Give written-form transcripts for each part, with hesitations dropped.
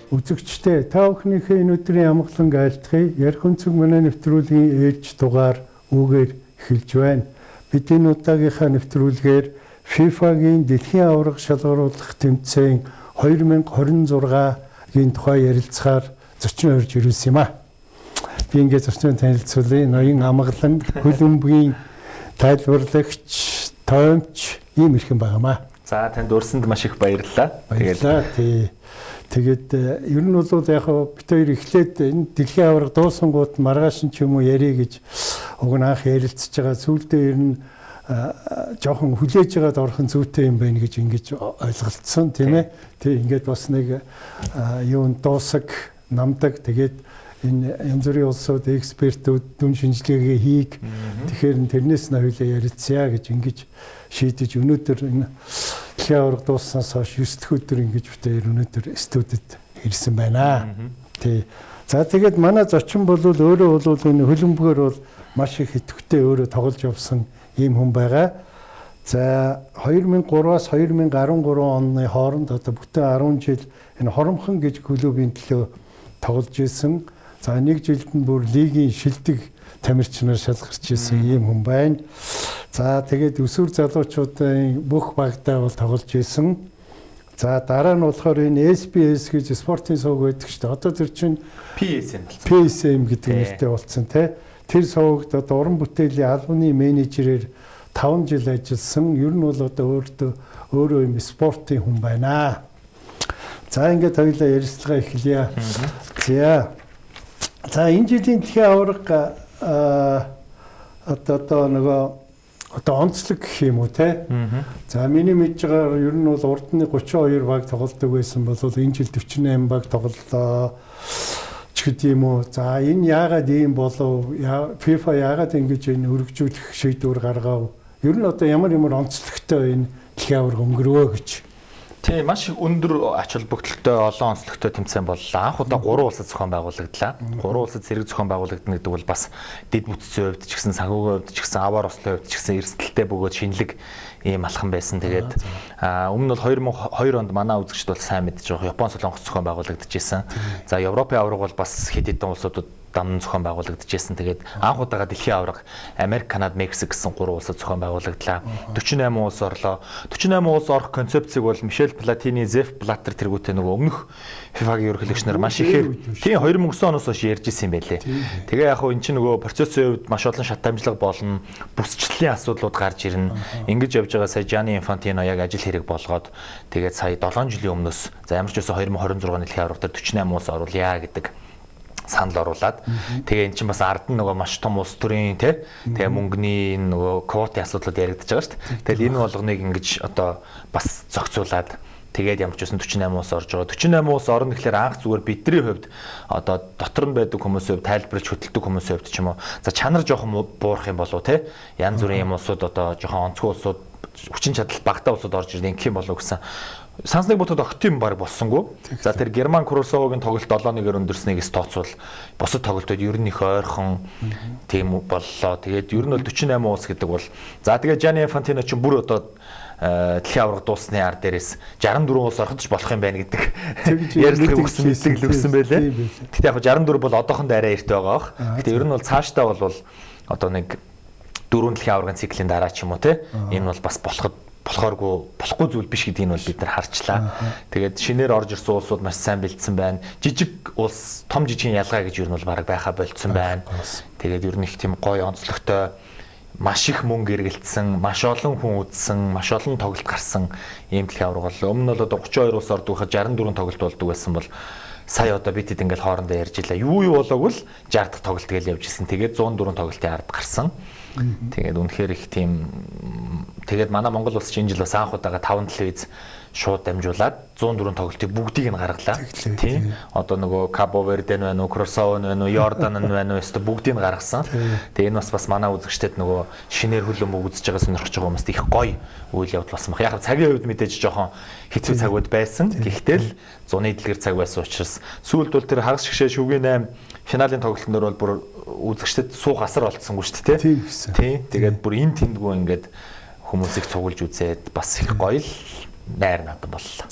үзэгчтэй та бүхнийхээ энэ өдрийн амгалан айлтгая. Ярих өнцөг манай нэвтрүүлгийн ээлж дугаар үүгээр эхэлж байна. Бид энэ удаагийнхаа нэвтрүүлгээр FIFA-гийн дэлхийн аварга шалгаруулах тэмцээн 2026-гийн тухай ярилцахаар зочин орж ирсэн юм а. Би ингээд зочноо танилцуулъя. Ноён амгалан хөлбөмбөгийн тайлбарлагч, тоомч ийм ирхэн байгаамаа. За танд урсанд маш их баярлалаа. Тэгээд ер нь бол яг бид хоёр эхлээд энэ дэлхийн аварга дуусангууд маргааш нь ч юм уу ярих гэж уг нь анх ярилцж байгаа. Сүүлдээ ер нь жоохон хүлээж байгаад орхон зүйтэй юм байна гэж ингэж ойлголцсон тийм ээ. Тэг ингээд бас нэг юун дуусаг намдаг. Тэгээд энэ янз бүрийн улсууд экспертүүд дүн шинжилгээгээ хийг. Тэгэхээр тэрнээс нь хоёулаа ярилцъя гэж ингэж шийдэж өнөөдөр энэ дэлхийн аварга дууссанаас хойш 9 дэх өдөр ингэж битээр өнөөдөр студид ирсэн байна. Тий. За тэгээд манай зочин бол өөрөө бол энэ хөлбөмбөгөөр бол маш их идэвхтэй өөрөө тоглож явсан ийм хүн байгаа. За 2003-аас 2013 оны хооронд одоо бүтэн 10 жил энэ Хоромхон гэж клубын төлөө тоглож исэн. За нэг жилд нь бүр лигийн шилдэг тамирчнаар шалгарч исэн ийм хүн байна. За тэгээд өсвөр залуучуудын бүх багтаа бол тоглож исэн. За дараа нь болохоор энэ SBS гэж спортын сувг байдаг шүү дээ. Одоо тэр чинь PSM гэдэг нэртэй болсон тий. Тэр сувгт одоо уран бүтээлийн албаны менежерээр 5 жил ажилласан. Ер нь бол одоо өөрөө юм спортын хүн байна. За ингээд хоёулаа ярилцлага эхлэе. За энэ жилийн дэлхийн аварга одоо онцлог гэх юм уу те. За миний мэдж байгаагаар ер нь бол урд нь 32 баг тоглодог байсан бол энэ жил 48 баг тоглолоо ч гэдэг юм уу. За энэ яагаад ийм болов? FIFA яагаад ингэж энэ өргөжүүлэх шийдвэр гаргав? Ер нь одоо ямар онцлогтой энэ дэлхийн аварга өнгөрөө гэж. Тийм маш их өндөр ач холбогдолтой олон онцлогтой тэмцээн боллоо. Анх удаа 3 улсад зохион байгуулагдлаа. 3 улсад зэрэг зохион байгуулагдана гэдэг бол бас дэд бүтцийн хувьд ч гэсэн санхүүгийн хувьд ч гэсэн аваар ослын хувьд ч гэсэн эрсдэлтэй бөгөөд шинэлэг ийм алхам байсан. Тэгээд өмнө нь бол 2002 онд манай үзэгчд бол сайн мэдж байгаа Япон Солонгос зохион байгуулагдчихсэн. За Европын аварга бол бас хэд хэдэн улсуудад дамн зохион байгуулагдчихсэн. Тэгээд анх удаага дэлхийн аварга Америк, Канада, Мексик гэсэн 3 улсад зохион байгуулагдлаа. 48 улс орлоо. 48 улс орох концепцийг бол Мишель Платини, Зеф Блаттер тэргүүтээ нөгөө өмнөх FIFA-гийн ерөнхийлөгч нар маш ихээр тийм 2009 оноос хойш ярьж исэн юм байлээ. Тэгээ яг хөө эн чинь нөгөө процессын хувьд маш олон шат амжилга болно. Бүсчлэлийн асуудлууд гарч ирнэ. Ингэж явж байгаа сая Gianni Infantino яг ажил хэрэг болгоод тэгээд сая 7 жилийн өмнөөс за ямар ч байсан 2026 оны дэлхийн аварга дээр 48 улс оруулъя гэдэг санал оруулаад тэгээ эн чинь бас ард нь нөгөө маш том улс төрийн тэгээ мөнгөний нөгөө квотын асуудлууд яригдчихэж байгаа шүү дээ. Тэгэл энэ болгоныг ингэж одоо бас зохицуулаад тэгээд ямар ч байсан 48 улс орж байгаа. 48 улс орно гэхэлэр анх зүгээр бидний хувьд одоо дотор нь байдаг хүмүүсийн хувьд тайлбарлаж хөтэлдэг хүмүүсийн хувьд ч юм уу. За чанар жоохон буурах юм болов те. Янз бүрийн юм улсууд одоо жоохон онцгой улсууд хүчин чадал багтаа улсууд орж ирдэг ингэх юм болов гэсэн сансныг ботод октим баг болсонгүй. За тэр Герман Крусовогийн тоглолт 7-1-ээр өндөрснийгээс тооцвол бусад тоглолтууд ер нь их ойрхон тийм боллоо. Тэгээд ер нь бол 48 улс гэдэг бол за тэгээд Gianni Infantino ч бүр одоо дэлхийн аварга дуусны ар дээрээс 64 улс орохч болох юм байна гэдэг ярилцлага өгсөн байлээ. Гэхдээ яг 64 бол одоохондоо арай эрт байгаа бох. Гэхдээ ер нь бол цаашдаа бол одоо нэг 4 дэлхийн аваргын циклийн дараа ч юм уу те энэ бол бас болохгүй зүйл биш гэдгийг нь бол бид нар харчлаа. Тэгээд шинээр орж ирсэн улсууд маш сайн бэлдсэн байна. Жижиг улс, том жижигэн ялгаа гэж юу нь бол бараг байха болцсон байна. Тэгээд ер нь их тийм гоё онцлогтой маш их мөнгө эргэлтсэн, маш олон хүн үзсэн, маш олон тоглолт гарсан ийм дэлхийн аварга бол өмнө нь бол одоо 32 улс ордог байхад 64 тоглолт болдог байсан бол сая одоо бид хэд ингээл хоорондоо ярьж илаа. Юу болоог л 60 дахь тоглолт тэгэл явж исэн. Тэгээд 104 тоглолтын ард гарсан. Тэгээд үнэхээр их тийм тэгээд манай Монгол улс чинь энэ жил бас анх удаага 5 телевиз шууд дамжуулаад 104 тоглолтыг бүгдийг нь гаргалаа. Тийм. Одоо нөгөө Кабо Верден байна уу, Крусово байна уу, Йордан байна уу, өстө бүгдийг нь гаргасан. Тэгээд энэ бас манай үзэгчдэд нөгөө шинээр хөлбөмбөг үзэж байгаа сонирхож байгаа хүмүүст их гоё үйл явдал болсон баг. Яг цагийн хувьд мэдээж жоохон хэцүү цагууд байсан. Гэхдээ л зуны дэлгэр цаг байсан учраас сүүлд бол тэр хагас шгшээ шүгийн 8 финалийн тоглолтноор бол бүр үзэгчдэд суух асар болцсонгүй шүү дээ. Тийм. Тэгээд бүр эн тэндгүү ингээд хүмүүсийг цугулж үзээд бас их гоё л найр надад боллоо.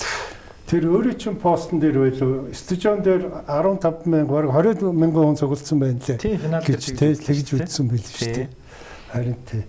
Тэр өөрөө чинь постн дээр байлуу. Стадион дээр 15,000 бараг 20,000 хүн цугласан байна лээ. Тийм финал гэж тэгж үзсэн байл шүү дээ. Харин тий.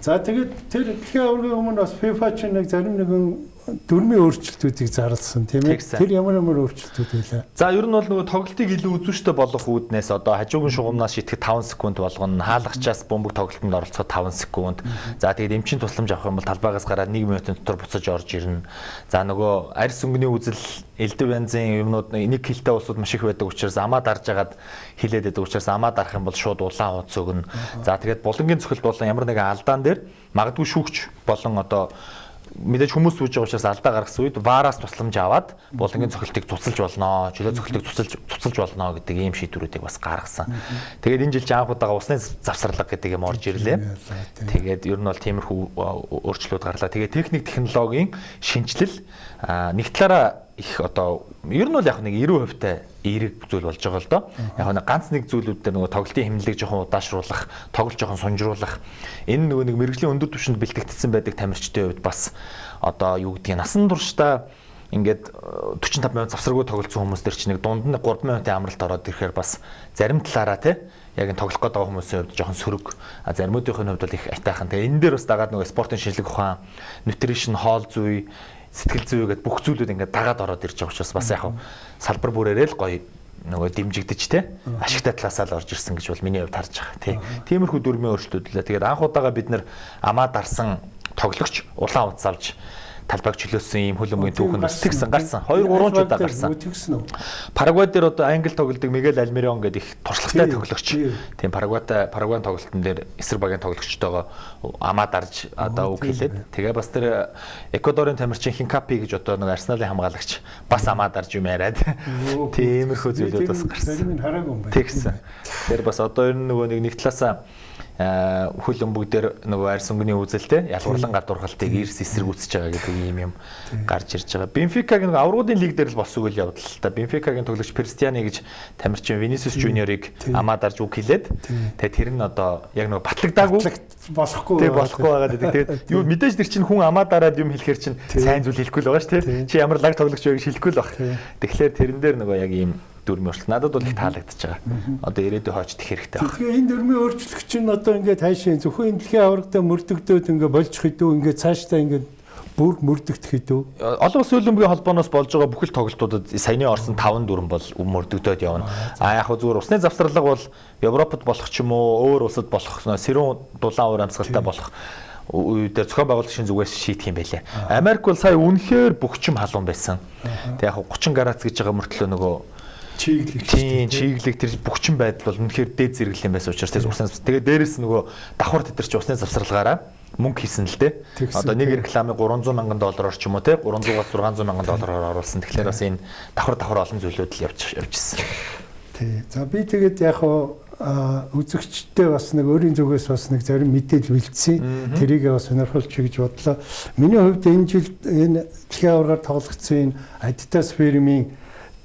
За тэгээд тэр дэлхийн аваргын өмнө бас FIFA ч нэг зарим нэгэн дүрмийн өөрчлөлтүүдийг зарласан тийм ээ. Тэр ямар өөрчлөлтүүд байлаа. За ер нь бол нөгөө тоглолтыг илүү үзүүштэй болгох үүднээс одоо хажуугийн шугамнаас шитгэх 5 секунд болгоно. Хаалгачаас бөмбөг тоглолтод оролцоход 5 секунд. За тэгээд эмчин тусламж авах юм бол талбайгаас гараад 1 минутын дотор буцаж орж ирнэ. За нөгөө арьс өнгөний үзэл элдв янзын юмнууд нэг хилтэй улсууд маш их байдаг учраас амаа дарж агаад хилээд байдаг учраас амаа дарах юм бол шууд улаан хуц өгнө. За тэгээд булангийн цохилт болон ямар нэгэн алдаан дээр магадгүй шүүгч болон одоо мэдээж хүмүүс сууж байгаа учраас алдаа гаргасан үед ваараас тусламж аваад булангийн цохилтыг цуцалж болно, чөлөө цохилтыг цуцалж болно гэдэг ийм шийдвэрүүдийг бас гаргасан. Тэгээд энэ жил анх удаага усны завсарлага гэдэг юм орж ирлээ. Тэгээд ер нь бол тиймэрхүү өөрчлөлт гарлаа. Тэгээд техник технологийн шинжилэл нэг талаараа их одоо ер нь бол яг нэг 90% та эерэг зүйл болж байгаа л доо. Яг нэг ганц нэг зүйлүүд дээр нөгөө тоглолтын хэмнэлийг жоохон удаашруулах, тоглолт жоохон сунжруулах. Энэ нөгөө нэг мэрэгжлийн өндөр түвшинд бэлтгэгдсэн байдаг тамирчдын хувьд бас одоо юу гэдгийг насан туршдаа ингээд 45 минут завсаргүй тоглолцсон хүмүүс төр чинь нэг дунд нь 3 минутын амралт ороод ирэхээр бас зарим талаараа те яг энэ тоглох гэдэг хүмүүсийн хувьд жоохон сөрөг. Заримуудын хувьд бол их айтайхан. Тэгээ энэ дээр бас дагаад нөгөө спортын шинжилгээ ухаан, нутришн, хоол зүй, сэтгэл зүй гэдэг бүх зүйлүүд ингээд дагаад ороод ирж байгаа учраас бас яг салбар бүрээрээ л гоё нөгөө дэмжигдэж те ашигтай талаасаа л орж ирсэн гэж бол миний хувьд харж байгаа тий. Тиймэрхүү дүрмийн өөрчлөлт лээ. Тэгээд анх удаага бид нэр амаа дарсан тоглогч улаан утас авч талбайг чөлөөсөн ийм хөлбөмбөгийн түүхэнд тэгсэн гарсан 2-3 ч удаа гарсан. Парагвай дээр одоо англи тоглодог Мигель Альмирион гэдэг их туршлагатай тоглогч. Тийм Парагвайн тоглолтын дээр эсрэг багийн тоглогчтойгоо амаа дарж одоо үг хэлээд тэгээ бас тэр Эквадорын тамирчин Хинкапи гэж одоо нэг Арсеналын хамгаалагч бас амаа дарж юм яриад. Тиймэрхүү зүйлүүд бас гарсан. Тэгсэн. Тэр бас одоо ер нь нөгөө нэг талаасаа хөл өмбөг дээр нөгөө арьс өнгөний үзэлтэй ялгуурлан гадуурхалтыг эрс эсрэг үүсэж байгаа гэдэг ийм юм гарч ирж байгаа. Бенфикагийн нөгөө аврагуудын лиг дээр л бос үйл явдал л та. Бенфикагийн тоглогч Кристиани гэж тамирчин Винисиус Жуниорыг амаа дарж үг хэлээд тэгээ тэр нь одоо яг нөгөө батлагдаагүй болохгүй байгаа гэдэг. Тэгээд юу мэдээж тэр чинь хүн амаа дараад юм хэлэхэр чинь сайн зүйл хэлэхгүй л байгаа ш тий. Чи ямар лаг тоглогч вэ гэж хэлэхгүй л баг. Тэгэхээр тэрэн дээр нөгөө яг ийм дүрмийн өөрчлөлт надад бол их таалагдчихж байгаа. Одоо ирээдүйн хойч тэх хэрэгтэй байна. Тэгэхээр энэ дүрмийн өөрчлөлт чинь одоо ингээд хайшаа зөвхөн энэ дэлхийн аврагтаа мөрдөгдөөд ингээд болчих хэдүү ингээд цаашдаа ингээд бүр мөрдөгдөх хэдүү. Олон улсын хөлбөмбөгийн холбооноос болж байгаа бүхэл тоглолтуудад саяны орсон 5 дүрм бол мөрдөгдөөд явна. Яг хөө зүгээр усны завсарлага бол Европод болох ч юм уу өөр улсад болох сэрүүн дулаан уур амьсгалтай болох үед зохион байгуулагчийн зүгээс шийдэх юм байлээ. Америк бол сая үнэхээр бөхчим халуун байсан. Тэг яг 30 градус гэж байгаа мөртлөө нөгөө чиглэг тэр бөхчин байдал бол үнэхээр дээд зэрэглэл юм байсан учраас тэгээд дээрэс нөгөө давхар тэтэр чи усны завсарлагаараа мөнгө хийсэн л дээ. Одоо нэг рекламыг $300,000 ч юм уу те 300-аас $600,000 оруулсан. Тэгэхээр бас энэ давхар олон зүйлүүд л явжсэн. Тий. За би тэгээд яг үзэгчтэй бас нэг өөрийн зүгээс бас нэг зарим мэдээлэл бэлдсэн. Тэрийг бас сонирхолч гэж бодлоо. Миний хувьд энэ жил энэ дэлхийн аваргаар тоглогдсон энэ Adidas фирмийн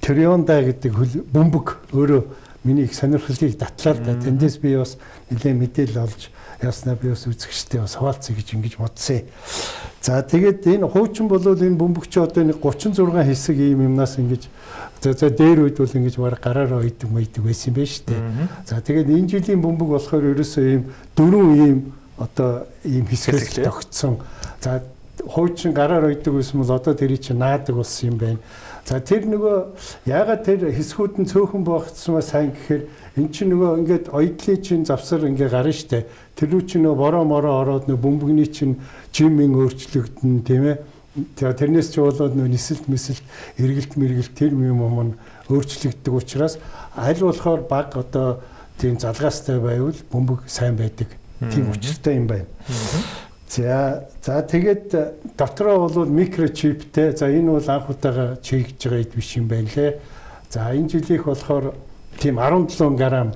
Трионда гэдэг бөмбөг өөрөө миний их сонирхлыг татлаад тэндээс би бас нэлээд мэдээлэл олж яснаа би бас үзэгчтэй бас хаваалцъя гэж ингэж бодсон. За тэгээд энэ хуучин бол энэ бөмбөг чи одоо нэг 36 хэсэг ийм юмнаас ингэж за дээр үед бол ингэж баг гараараа ойдөг байсан юм байна шүү дээ. За тэгээд энэ жилийн бөмбөг болохоор ерөөсөө ийм 4 ийм одоо ийм хэсгээс тогтсон. За хуучин гараар ойдөг байсан бол одоо тэрий чи наадаг болсон юм байна. За тэр нөгөө яагаад тэр хэсгүүд нь цөөхөн боогдсмаа сайн гэхээр эн чинь нөгөө ингээд ойдлын чинь завсар ингээ гарна штэ. Тэр рүү чинь нөгөө бороо ороод нөгөө бөмбөгний чинь жимийн өөрчлөгдөн тийм ээ. За тэрнээс ч болоод нөгөө нисэлт эргэлт тэр юм өөрчлөгддөг учраас аль болохоор баг одоо тийм залгаастай байвал бөмбөг сайн байдаг. Тийм учиртай юм байна. За тэгээд дотроо бол микрочиптэй. За энэ бол анх удаага чийгж байгаа ид биш юм байна лээ. За энэ жилийнх болохоор тийм 17 грамм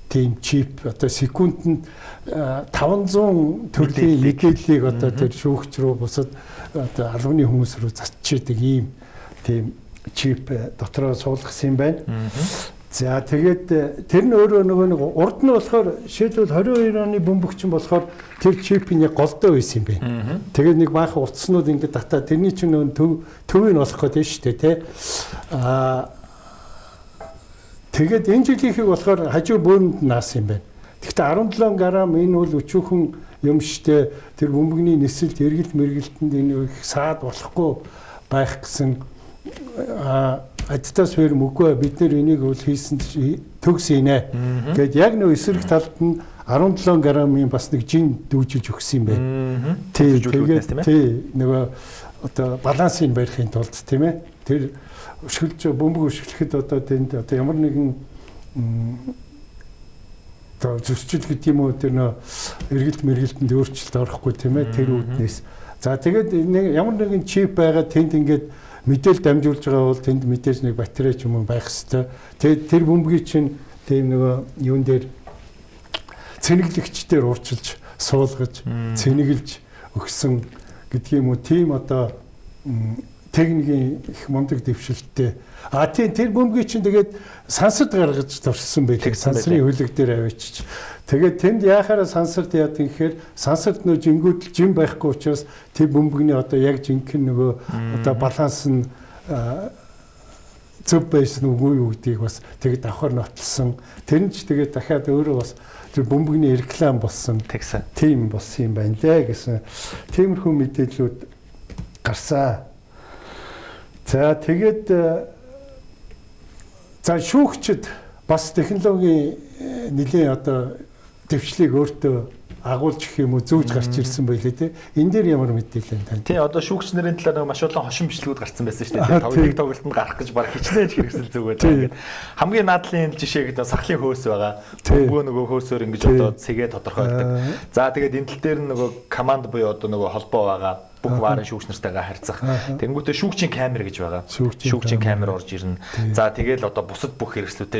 тийм чип одоо секундэд 500 төрлийн мэдээллийг одоо тэр шүүгч рүү бусад одоо албаны хүмүүс рүү зарчдаг ийм тийм чип дотроо суулгасан юм байна. За тэгээд тэр нь өөрөө нэг урд нь болохоор шийдвэл 22 оны бөмбөгчин болохоор тэр чипийн яг голдоо байсан юм байна. Тэгээд нэг баахан утаснууд ингээд татаа тэрний чинь нөө төвийг олох гэдэг нь шүү дээ тий. Тэгээд энэ жилийнхийг болохоор хажуу бөөнд наасан юм байна. Гэхдээ 17 грамм энэ бол өчүүхэн юм штэ тэр бөмбөгний нисэлт эргэлт мэргэлтэнд энэ саад болохгүй байх гэсэн адтаас хэр мөгөө бид нэр энийг бол хийсэн төгсийнэ. Гэт яг нөө эсрэг талд нь 17 граммын бас нэг жин дүүжиж өгсөн юм байна. Тий нөгөө одоо балансыг барихын тулд тийм ээ. Тэр өшгөлж бөмбөг өшгөлөхэд одоо тэнд одоо ямар нэгэн одоо зөрчил гэдэг юм уу тэр нөө эргэлт мэргэлтэнд өөрчлөлт орохгүй тийм ээ. Тэр үүднээс за тэгээд ямар нэгэн чип байгаа тэнд ингээд мэдээл дамжуулж байгаа бол тэнд мэдээж нэг батарей ч юм уу байх хэвээр. Тэгээд тэр бөмбөгийг чинь тийм нөгөө юун дээр цэнэглэгчдээр уурчилж суулгаж цэнэглэж өгсөн гэдгийг юм уу тийм одоо техникийн их мундаг дэвшилттэй. Тийм тэр бөмбөгийг чинь тэгээд сансарт гаргаж туршсан байлээ. Сансрын хөлөг дээр авчиж. Тэгээд тэнд яхаараа сансарт яадаг гэхээр сансарт нөө жингүүд жим байхгүй учраас тэр бөмбөгний одоо яг жинхэнэ нөгөө одоо баланс нь зөв байсан үгүй юу гэдгийг бас тэгээд давхар нотлсон. Тэр нь ч тэгээд дахиад өөрөө бас тэр бөмбөгний реклам болсон. Тийм болсон юм байна лээ гэсэн. Тиймэрхүү мэдээллүүд гарсан. За тэгээд за шүүгчд бас технологийн нэлээд одоо дэвшлиг өөртөө агуулж гэх юм уу зүүж гарч ирсэн байлээ тий. Энэ дээр ямар мэдээлэл тань? Тий одоо шүүгч нарын талаар маш олон хошин бичлэгүүд гарсан байсан шүү дээ. Тоглолтод гарах гэж баг хичнээн хэрэгсэл зүгээр. Хамгийн наадлын жишээ гэдэг сахлын хөөс байгаа. Нөгөө хөөсөөр ингэж одоо цэгээ тодорхойлдог. За тэгээд энэ тал дээр нөгөө команд буюу одоо нөгөө холбоо байгаа. Бүх варын шүүгч нартайгаа харьцах. Тэнгүүтээ шүүгчийн камер гэж байгаа. Шүүгчийн камер орж ирнэ. За тэгээд одоо бусад бүх хэрэгслүүдтэй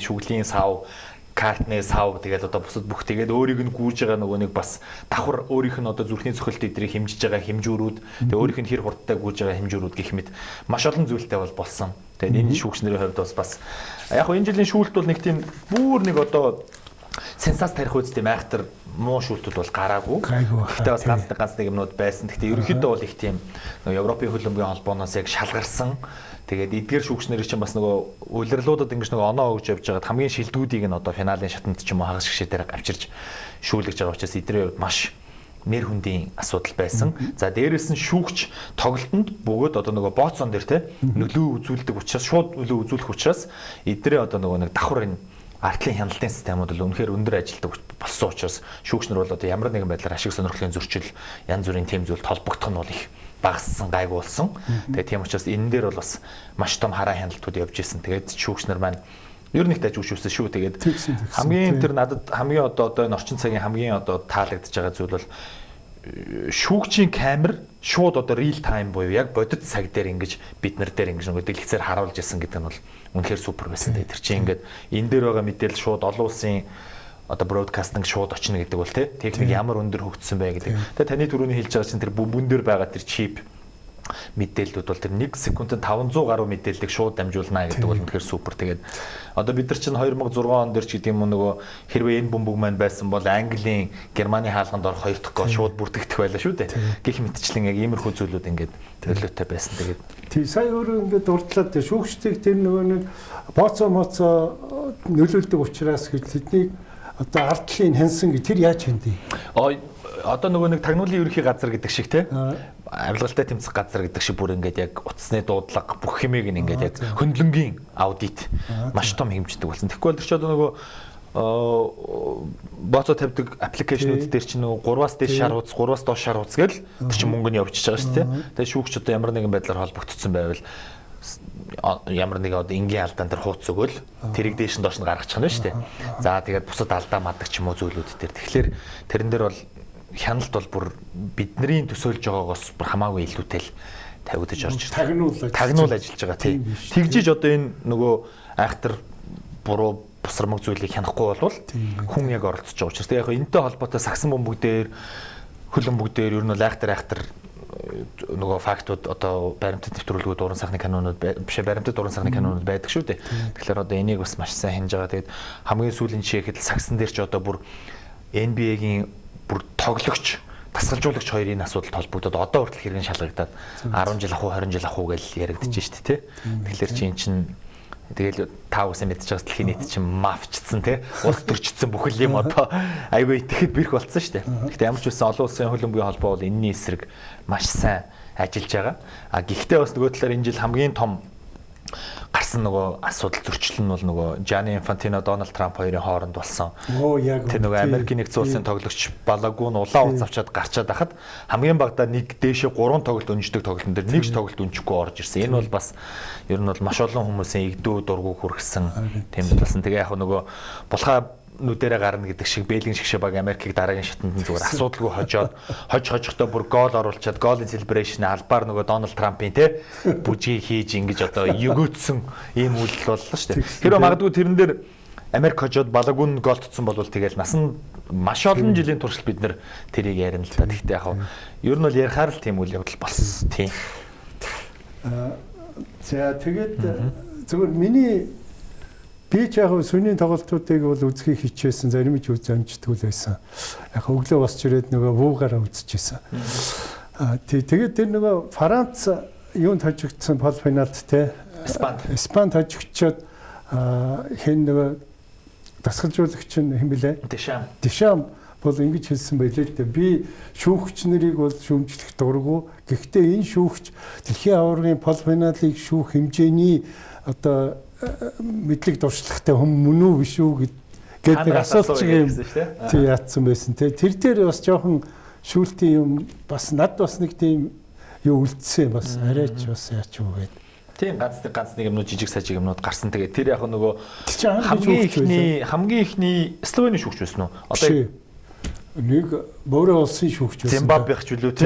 шүглийн сав картны сав тэгээд одоо бусад бүх тэгээд өөрийг нь гүйж байгаа нөгөө нэг бас давхар өөрийнх нь одоо зүрхний цохилт эдрийг хэмжиж байгаа хэмжүүрүүд тэгээд өөрийнх нь хэр хурдтай гүйж байгаа хэмжүүрүүд гэх мэт маш олон зүйлтэй бол болсон. Тэгээд энэ шүүгчнэрийн хувьд бас яг хөө энэ жилийн шүүлт бол нэг тийм бүр нэг одоо сенсац тарих үст тийм айхтар муу шүүлтүүд бол гараагүй. Гэхдээ бас ганц нэг юмнууд байсан. Гэхдээ ерөнхийдөө бол их тийм Европын хөлбөмбөгийн холбооноос яг шалгарсан. Тэгээд эдгээр шүүгчнэрийг чинь бас нөгөө улирлуудад ингэж нөгөө оноо өгж явж байгаад хамгийн шилдүүдийг нь одоо финалийн шатанд ч юм уу хагас гişээр авчирч шүүлгэж байгаа учраас эдгээр маш нэр хүндийн асуудал байсан. За дээрээс нь шүүгч тоглолтод бөгөөд одоо нөгөө бооцон дээр те нөлөө үзүүлдэг учраас шууд нөлөө үзүүлэх учраас эдгээр одоо нөгөө нэг давхар энэ артлын хяналтын системүүд бол үнэхээр өндөр ажилтдаг болсон учраас шүүгчнэр бол одоо ямар нэгэн байдлаар ашиг сонирхлын зөрчил янз бүрийн тэм зүйлд холбогдох нь бол их багассан гайгүй болсон. Тэгээ тийм учраас энэ дээр бол бас маш том хараа хяналтууд явж исэн. Тэгээд шүүгчнэр маань ер нь их дайж үгшүүлсэн шүү. Тэгээд хамгийн тэр надад хамгийн одоо энэ орчин цагийн хамгийн одоо таалагдж байгаа зүйл бол шүүгчийн камер шууд одоо real time буюу яг бодит цаг дээр ингэж бид нар дээр ингэж нэг дэлгэцээр харуулж исэн гэдэг нь бол үнэхээр супер байсан. Тэр чинь ингээд энэ дээр байгаа мэдээлэл шууд олон улсын одоо бродкастинг шууд очно гэдэг бол техник ямар өндөр хөгжсөн бай гэдэг. Тэгээ таны түрүүний хэлж байгаа чинь тэр бүбүн дээр байгаа тэр чип мэдээллүүд бол тэр 1 секундэд 500 гаруй мэдээллийг шууд дамжуулна гэдэг бол үнэхээр супер. Тэгээд одоо бид нар чинь 2006 он дээр ч гэдэг юм нөгөө хэрвээ энэ бөмбөг маань байсан бол Английн Германы хаалганд орох 2 дахь гол шууд бүртгэгдэх байлаа шүү дээ. Гэх мэтчлэн яг иймэрхүү зүйлүүд ингээд төлөвлөлттэй байсан. Тэгээд тий сая өөрөө ингээд дурдлаад шүүгчдийг тэр нөгөө нэг боцоо нөлөөлдөг учраас тэднийг одоо ардлын хянсан гэ тэр яаж хэндэг? Одоо нөгөө нэг тагнуулын ерөнхий газар гэдэг шиг те авилгалтай тэмцэх газар гэдэг шиг бүр ингээд яг утасны дуудлага бүх хэмээг нь ингээд яг хөндлөнгийн аудит маш том хэмждэг болсон. Тэгэхгүй бол ч одоо нөгөө боцоо тавьдаг аппликейшнүүд дээр чинь нөгөө 3-аас дээш шар хуудас 3-аас доош шар хуудас гэл тэр чинь мөнгө нь явчихж байгаа шүү дээ. Тэгээ шүүгч одоо ямар нэгэн байдлаар холбогдсон байвал ямар нэг одоо энгийн алдаан дээр хууц өгөөл тэрийг дээш нь доош нь гаргачих нь шүү дээ. За тэгээд бусад алдаа мадаг ч юм уу зүйлүүд дээр. Тэгэхээр тэрэн дээр бол хяналт бол бүр бидний төсөөлж байгаагаас бүр хамаагүй илүүтэй л тавигдаж орж ирсэн. Тагнуул ажиллаж байгаа тийм. Тэгжиж одоо энэ нөгөө айхтар буруу бусрамг зүйлийг хянахгүй болвол хүн яг оролцож байгаа учраас яг энэтэй холбоотой сагсан бөмбөг дээр хөлбөмбөг дээр ер нь айхтар нөгөө фактууд одоо баримтат нэвтрүүлгүүд уран сайхны канонууд биш баримтат уран сайхны канонууд байдаг шүү дээ. Тэгэхээр одоо энийг бас маш сайн хянж байгаа. Тэгээд хамгийн сүүлийн жишээхэд сагсан дээр ч одоо бүр NBA-гийн бүр тоглогч тасгалжуулагч хоёрын асуудал толбогдоод одоо хүртэл хэрэг шалгагдаад 10 жил ах уу 20 жил ах уу гэж яригдчихэж шүү дээ. Тэгэхээр чи эн чинь тэгэл та үсэн мэдчихэж байгаа дэлхийн нийт чинь мафчцсан тий улс төрчсөн бүхэл юм одоо айгүй итгэхэд бэрх болцсон шүү дээ. Гэхдээ ямар ч үсэн олон улсын хөлбөмбөгийн холбоо бол энэний эсрэг маш сайн ажиллаж байгаа. А гэхдээ бас нөгөө талаар энэ жил хамгийн том гарсан нөгөө асуудал зөрчил нь бол нөгөө Gianni Infantino, Donald Trump хоёрын хооронд болсон. Тэр нөгөө Америкийн нэгдсэн улсын тоглогч Балагун улаан уц авчаад гарчаад байхад хамгийн багадаа нэг дээшээ 3 тоглолт өнждөг тоглолтын дээр нэг ч тоглолт өнжихгүй орж ирсэн. Энэ бол бас ер нь бол маш олон хүмүүсийн игдүү дургу хүргэсэн тийм болсон. Тэгээ яг нөгөө булхаа нүдэрэ гарна гэдэг шиг Бэлгийн шгшээ баг Америкийг дараагийн шатанд нь зүгээр асуудалгүй хожихтой бүр гол оруулчаад голын celebration албаар нөгөө Дональд Трампын те бүжгийг хийж ингэж одоо өгөөдсөн ийм үйлдэл боллоо шүү дээ. Тэр магадгүй тэрэн дээр Америк хожоод Балагун гол tutсан болвол тэгэл насан маш олон жилийн туршид бид нэр тэрийг ярина л та. Гэхдээ яг ер нь бол ярихаар л тийм үйл явдал болсон тийм. За тэгээд зөвхөн миний би ч яг сүний тоглолтуудыг бол үзхийг хичээсэн, зарим ч үз амжтгүй л байсан. Яг өглөө босч ирээд нөгөө вуугаараа үзчихсэн. Тэгээд тэр нөгөө Франц юунд хожигдсон полуфиналд те Испанд хожигдчоод хэн нөгөө дасгалжуулагч нь хэн блэ? Дешам бол ингэж хэлсэн байлээ л дээ. Би шүүгч нарыг бол шүүмжлэх дурггүй. Гэхдээ энэ шүүгч дэлхийн аваргын полуфиналыг шүүх хэмжээний одоо мэдлэг дуршлагтай хүн мөн үү биш үү гэдэг асуулт юм тий яатсан байсан тий. Тэр дээр бас жоохон шүүлтийн юм бас над бас нэг тийм юу үлдсэн бас арайч бас яач юу гэдэг. Тийм ганц нэг юмнууд жижиг сажиг юмнууд гарсан. Тэгээ тэр яг нөгөө хамгийн ихний Словений шүүгч байсан уу? Одоо нэг мөрөө улсын шүүгч байсан. Зимбабвеч үлээ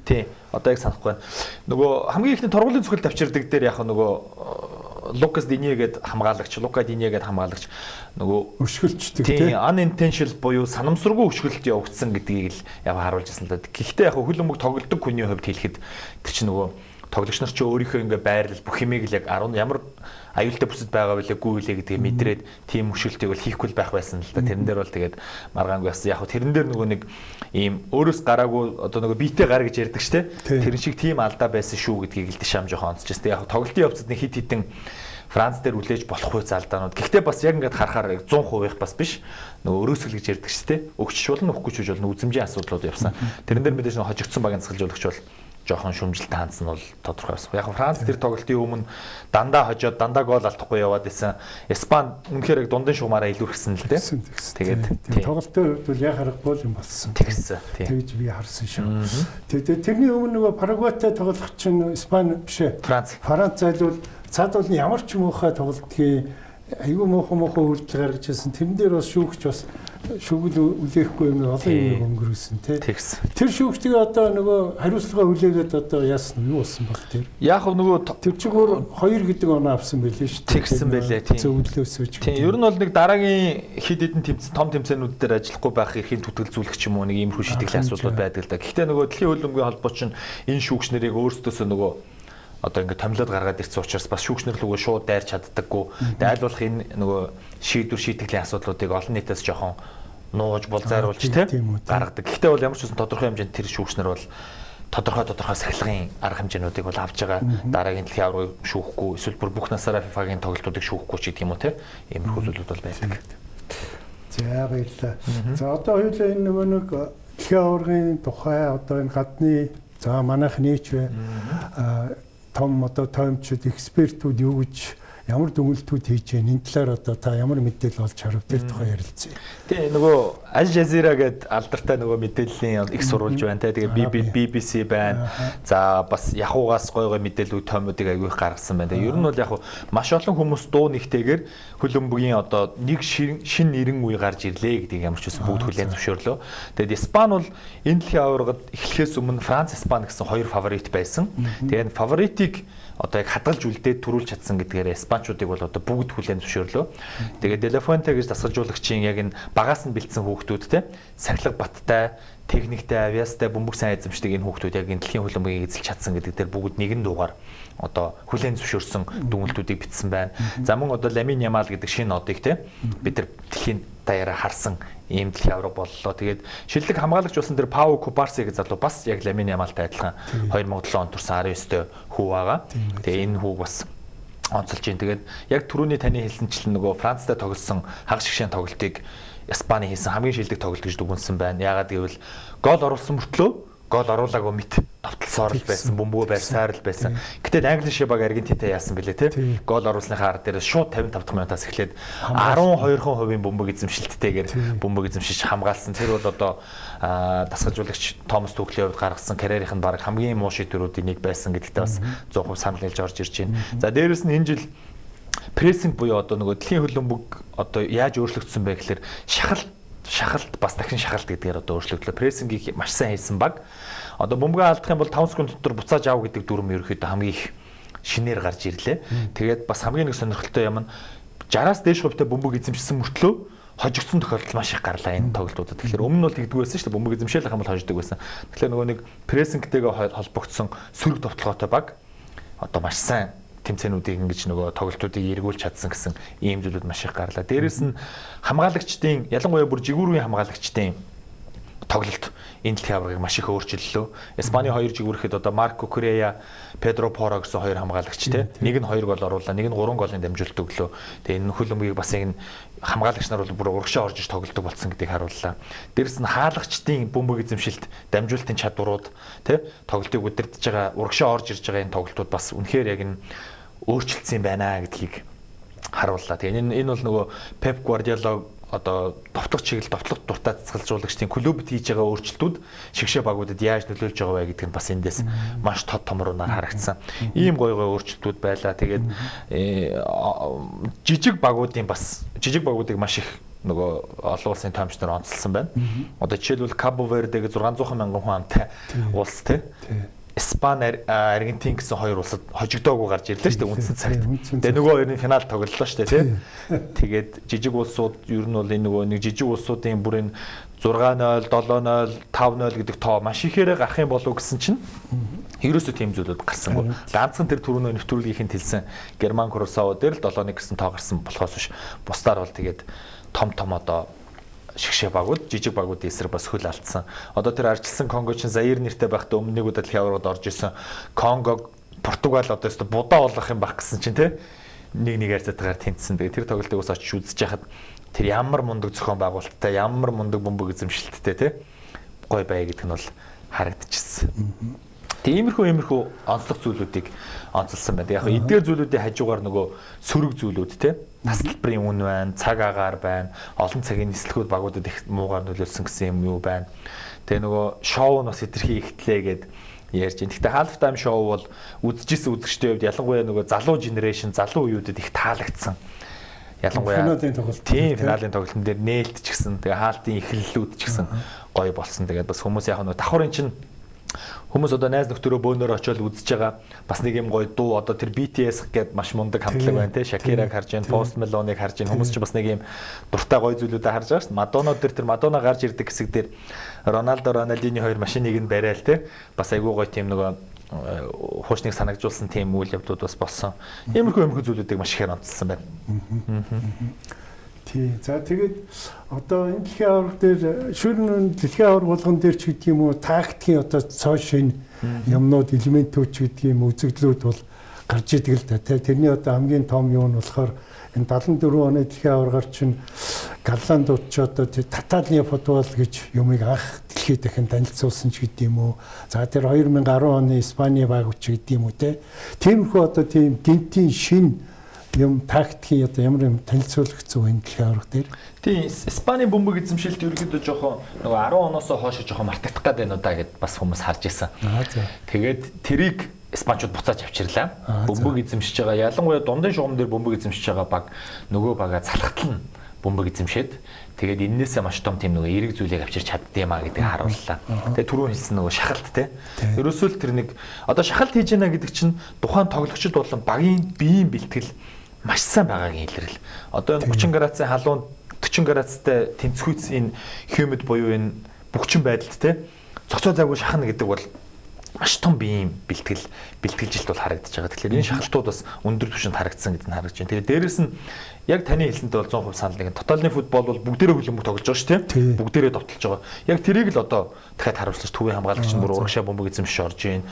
тий. Одоо яг санахгүй байна. Нөгөө хамгийн ихний тургуулийн зөвхөл тавчирдаг дээр яг нөгөө Лукас Дине гээд хамгаалагч, Лука Дине гээд хамгаалагч нөгөө өшгөлчдөг тийм unintentional буюу санамсаргүй өшгөлт явагдсан гэдгийг л яг харуулж ирсэн л да. Гэхдээ яг хөлбөмбөг тоглодог хүний хувьд хэлэхэд тэр чинь нөгөө тоглогч нар ч өөрийнхөө ингээ байрлал бүх юмыг л яг 10 ямар аюултай бүсэд байгаа байлгүй үлээ гэдгийг мэдрээд тийм өшгөлтийг бол хийхгүй байх байсан л да. Тэрэн дээр бол тэгээд маргаангүй бас яг тэрэн дээр нөгөө нэг ийм өөрөөс гараагүй одоо нөгөө биетэй гар гэж ярьдаг штэ. Тэр шиг тийм алдаа байсан шүү гэдгийг л дэшам жоохон онцчихсэн. Яг тоглолтын явцад нэг хит хитэн Франц дээр үлээж болохгүй залдаанууд. Гэхдээ бас яг ингээд харахаар 100% их бас биш. Нөгөө өрөөсгөл гэж ярьдаг штэ. Өгч болно, өгөхгүй ч болно үзмжийн асуудлууд явсан. Тэрэн дээр мэдээж нөгөө хожигдсон багийн засгалжуулагч бол жоохон шүмжилт хаанц нь бол тодорхой байсан. Яг Франц тэр тоглолтын өмнө дандаа хожоод дандаа гол алдахгүй яваад байсан. Испани үнэхээр дундын шугамаараа илүүрхсэн л дээ. Тэгээд тоглолтын үед бол яг харахгүй юм болсон. Тэгсэн. Тэгж би харсан шүү. Тэгээд тэрний өмнө нөгөө Парагвайтай тоглох чинь Испани биш ээ. Франц зайлвал цаад бол ямар ч муухай тоглолтгийг айгүй муухай үйлдэл гаргаж ирсэн. Тэрэн дээр бас шүүгч бас шүүгэл үлээхгүй юм олон юм өнгөрөөсөн тий. Тэр шүүгчдийг одоо нөгөө хариуцлага үлээгээд одоо яасан юу болсон баг тэр. Яг нөгөө тэр чинь өөр 2 гэдэг оноо авсан байлээ шүү дээ. Тэгсэн байлээ тий. Зөвлөөсөөч. Тий. Ер нь бол нэг дараагийн хэд хэдэн том тэмцээнүүд дээр ажиллахгүй байх эрхийн түтгэлзүүлэх ч юм уу нэг иймэрхүү шийтгэлийн асуудлууд байдаг л да. Гэхдээ нөгөө дэлхийн хөлбөмбөгийн холбоо чинь энэ шүүгч нарыг өөрсдөөсөө нөгөө одоо ингээд томилоод гаргаад ирсэн учраас бас шүүгчнэр лүгөө шууд дайрч чаддаггүй. Дайлуулах энэ нөгөө шийтгэлийн асуудлуудыг олон нийтээс жоохон нууж булзааруулж гаргадаг. Гэхдээ бол ямар ч үсэн тодорхой хэмжээнд тэр шүүгчнэр бол тодорхой сахилгын арга хэмжээнүүдийг бол авч байгаа. Дараагийн дэлхийн аваргыг шүүхгүй, эсвэл бүр бүх насаараа FIFA-гийн тоглолтуудыг шүүхгүй ч гэдэг юм уу те. Иймэрхүү зүйлүүд бол байдаг. За баярлалаа. За одоо хоёулаа энэ нөгөө нэг дэлхийн аваргын тухай одоо энэ гадны за манайх нээч бай том одоо тоомчид экспертүүд юу гэж ямар дүгнэлтүүд хийж байна энэ талаар одоо та ямар мэдээлэл олж харав тэр тухай ярилцъя. Тий нөгөө Аль Жазира гэдэг алдартай нөгөө мэдээллийн их сурвалж байна те. Тэгээ BBC байна. За бас Яхуугаас гой мэдээлүүд тоомуудыг аягүй их гаргасан байна. Ер нь бол яг маш олон хүмүүс дуу нэгтэйгээр хөлбөмбөгийн одоо нэг шин нэрэн үе гарч ирлээ гэдгийг ямар ч үсэн бүгд хүлээн зөвшөөрлөө. Тэгээд Испани бол энэ дэлхийн аваргад эхлэхээс өмнө Франц, Испани гэсэн хоёр фаворит байсан. Тэгээд фаворитыг одоо яг хадгалж үлдээд төрүүлж чадсан гэдгээр Испанчуудыг бол одоо бүгд хүлээн зөвшөөрлөө. Тэгээд Де ла Фуэнте гэж дасгалжуулагчийн яг энэ багаас нь бэлдсэн хүүхд хүүхдүүд те сахилга баттай, техниктэй, авиастай, бөмбөг сайн эзэмшдэг энэ хүүхдүүд яг энэ дэлхийн хөлбөмбөгийг эзэлж чадсан гэдэг дээр бүгд нэгэн дуугаар одоо хүлээн зөвшөөрсөн дүгнэлтүүдийг бичсэн байна. За мөн одоо Ламин Ямал гэдэг шинэ нодыг те бид нар дэлхийн даяараа харсан ийм дэлхийн авраг боллоо. Тэгээд шилдэг хамгаалагч болсон тэр Пау Купарси гэж залуу бас яг Ламин Ямалтай адилхан 2007 онд төрсэн 19-т хүү байгаа. Тэгээ энэ хүүг бас онцолж байна. Тэгээд яг түрүүний таны хэлсэнчлэн нөгөө Францтай тоглосон хагас шигшэн тоглолтыг Испани хийсэн хамгийн шилдэг тоглолт гэж дүгнсэн байна. Яагаад гэвэл гол оруулсан мөртлөө гол оруулаагүй мэт давталсаар л байсан, бөмбөгөө байсаар л байсан. Гэтэл Англи шибаг Аргентинтай яасан бэлээ те. Гол оруулсныхаа ард дээр шууд 55 дахь минутаас эхлээд 12% бөмбөг эзэмшилттэйгээр бөмбөг эзэмшиж хамгаалсан. Тэр бол одоо дасгалжуулагч Томас Тухлийн хувьд гаргасан карьерийнх нь баг хамгийн муу шийдвэрүүдийн нэг байсан гэдэгтээ бас 100% санал хэлж орж ирж байна. За дээрэс нь энэ жил прессинг буюу одоо нөгөө дэлхийн хөлбөмбөг одоо яаж өөрчлөгдсөн бэ гэхээр шахалт бас дахин шахалт гэдгээр одоо өөрчлөгдлөө. Прессингийг маш сайн хийсэн баг. Одоо бөмбөгөө алдах юм бол 5 секунд дотор буцааж ав гэдэг дүрм ерөөхдөө хамгийн их шинээр гарч ирлээ. Тэгээд бас хамгийн нэг сонирхолтой юм нь 60-аас дээш хувьтай бөмбөг эзэмшсэн мөртлөө хожигдсон тохиолдол маш их гарлаа энэ тоглолтуудад. Тэгэхээр өмнө нь бол тэгдэг байсан шүү дээ. Бөмбөг эзэмшээл хам бол хожигдог байсан. Тэгэхээр нөгөө нэг прессингтэйгээ холбогдсон сөрөг товтлогоотой баг одоо маш сайн тэмцээнүүдийг ингэж нөгөө тоглолтуудыг эргүүлж чадсан гэсэн ийм зүйлүүд маш их гарлаа. Дээрээс нь хамгаалагчдын ялангуяа бүр жигүүрийн хамгаалагчдын тоглолт энэ дэлхийн аваргыг маш их өөрчиллөө. Испани 2 жигүүрэхэд одоо Марко Корея, Педро Поро гэсэн 2 хамгаалагч те. Нэг нь 2 гол оруулаа, нэг нь 3 голын дамжуулалт өглөө. Тэгээ энэ хөлбөмбөгийг бас энэ хамгаалагч нар бол бүр урагшаа орж иж тоглодог болсон гэдгийг харууллаа. Дээрээс нь хаалгачдын бөмбөг эзэмшилт, дамжуулалтын чадварууд те тоглолтыг удирдах байгаа, урагшаа орж ирж байгаа энэ тоглолтууд бас үнэхээр яг энэ өөрчлөлтсөн юм байна гэдгийг харууллаа. Тэгээ энэ бол нөгөө Pep Guardiola одоо товтлох чиглэл товтлох дуртай цэцгэлжуулагчдын клубд хийж байгаа өөрчлөлтүүд шигшээ багуудад яаж нөлөөлж байгаа вэ гэдг нь бас эндээс маш тод томрунаар харагдсан. Ийм гой өөрчлөлтүүд байлаа. Тэгээд жижиг багуудыг маш их нөгөө олон улсын тоомч нар онцлсан байна. Одоо жишээлбэл Cabo Verde гэж 600 мянган хүн амтай улс те. Испани, Аргентин гэсэн 2 улсад хожигдоогүй гарч ирлээ шүү дээ үндсэн цагт. Тэгээ нөгөө хоёрын финал тоглолоо шүү дээ тий. Тэгээд жижиг улсууд ер нь бол энэ нөгөө нэг жижиг улсуудын бүрийн 6-0, 7-0, 5-0 гэдэг тоо маш ихээр гарах юм болов гэсэн чинь ерөөсөө тийм зүйлүүд гарсангүй. Ганцхан тэр түрүүний нэвтрүүлгийнх нь хэлсэн Герман Курасао дээр л 7-1 гэсэн тоо гарсан болохоос биш. Бусдаар бол тэгээд том одоо шигшээ багууд, жижиг багуудын эсрэг бас хөл алдсан. Одоо тэр арчилсан Конго чинь Заир нэртэй байхдаа өмнө нэг удаа дэлхийн аваргад орж исэн. Конго, Португал одоо өстө будаа болох юм баг гэсэн чинь те нэг харьцаатайгаар тэнцсэн. Тэгээ тэр тоглолтыг ус очиж үзэж яхад тэр ямар мундаг зохион байгуулалттай, ямар мундаг бөмбөг эзэмшилттэй те гой бай гэдэг нь бол харагдчихсан. Иймэрхүү онцлог зүйлүүдийг онцлсан байна. Яг эдгээр зүйлүүдийн хажуугаар нөгөө сөрөг зүйлүүд те тасалбарын үн байна, цаг агаар байна, олон цагийн нислэгүүд багуудад их муугаар нөлөөлсөн гэсэн юм юу байна. Тэгээ нөгөө шоу нь бас хэтэрхий ихтлээ гэд ярьж байна. Гэхдээ half time шоу бол үзчихсэн үзэгчдийн хувьд ялангуяа нөгөө залуу генерашн, залуу үеүүдэд их таалагдсан. Ялангуяа финалийн тоглолтын дээр нээлт ч гэсэн, тэгээ хаалтын эхлэлүүд ч гэсэн гоё болсон. Тэгээд бас хүмүүс яг нөгөө давхрын чинь хүмүүс одоо найз нөхдөөрөө бөөнөр очиод үзэж байгаа бас нэг юм гоё дуу одоо тэр BTS гэдэг маш мундаг хамтлаг байна те Shakira-г харж байна, Post Malone-ыг харж байна. Хүмүүс ч бас нэг юм дуртай гоё зүйлүүдээ харж байгаа шүү дээ. Madonna тэр Madonna гарч ирдэг хэсэг дээр Ronaldinho хоёр машиныг нь барайл те бас айгүй гоё тийм нөгөө хуучныг санагдуулсан тийм үйл явдлууд бас болсон. Иймэрхүү зүйлүүдийг маш ихээр онцлсан байна. Тий. За тэгээд одоо энэ дэлхийн аварга дээр шүрэн дэлхийн аварга болгон дээр ч гэдэг юм уу тактикийн одоо цоо шин юмнууд элементүүд ч гэдэг юм үзэгдлүүд бол гарч идэг л да. Тэрний одоо хамгийн том юм нь болохоор энэ 74 оны дэлхийн аваргаар чинь Галландууд ч одоо таталны футбол гэж юмыг анх дэлхийд дахин танилцуулсан ч гэдэг юм уу. За тэр 2010 оны Испани баг ч гэдэг юм уу те. Тиймэрхүү одоо тийм гинтийн шин юм тактикийн одоо ямар юм танилцуулагдсан энэ дэлхийн аварга дээр. Тийм Испани бөмбөг эзэмшилт ерөөдөө жоохон нөгөө 10 оноос хойш жоохон мартагдах гээд байна удаа гэд бас хүмүүс харж исэн. Тэгээд тэрийг Испанчууд буцааж авчирлаа. Бөмбөг эзэмшиж байгаа ялангуяа дундын шугам дээр бөмбөг эзэмшиж байгаа баг нөгөө бага залхтал нь бөмбөг эзэмшээд тэгээд эннээсээ маш том тийм нөгөө эерэг зүйлийг авчирч чаддığımаа гэдгийг харууллаа. Тэгээд түрүү хэлсэн нөгөө шахалт те. Ерөөсөө л тэр нэг одоо шахалт хийж яана гэдэг чинь тухайн тоглогчид болон багийн биеийн бэлтгэл маш сайн байгаагийн илрэл. Одоо энэ 30 градусын халуун 40 градустай тэнцвүүц энэ humid буюу энэ бөхчин байдалд те цогцоо зайгүй шахна гэдэг бол маш том биеийн бэлтгэлжилт бол харагдаж байгаа. Тэгэхээр энэ шахалтууд бас өндөр түвшинд харагдсан гэдэг нь харагдаж байна. Тэгээд дээрэс нь яг таны хэлсэнтэй бол 100% санал нэг. Тоталны футбол бол бүгдээрээ хөлбөмбөг тоглож байгаа шүү дээ. Бүгдээрээ довтолж байгаа. Яг тэрийг л одоо дахиад харуулж төвийн хамгаалагч нь бүр урагшаа бөмбөг эзэмшиж орж ийн.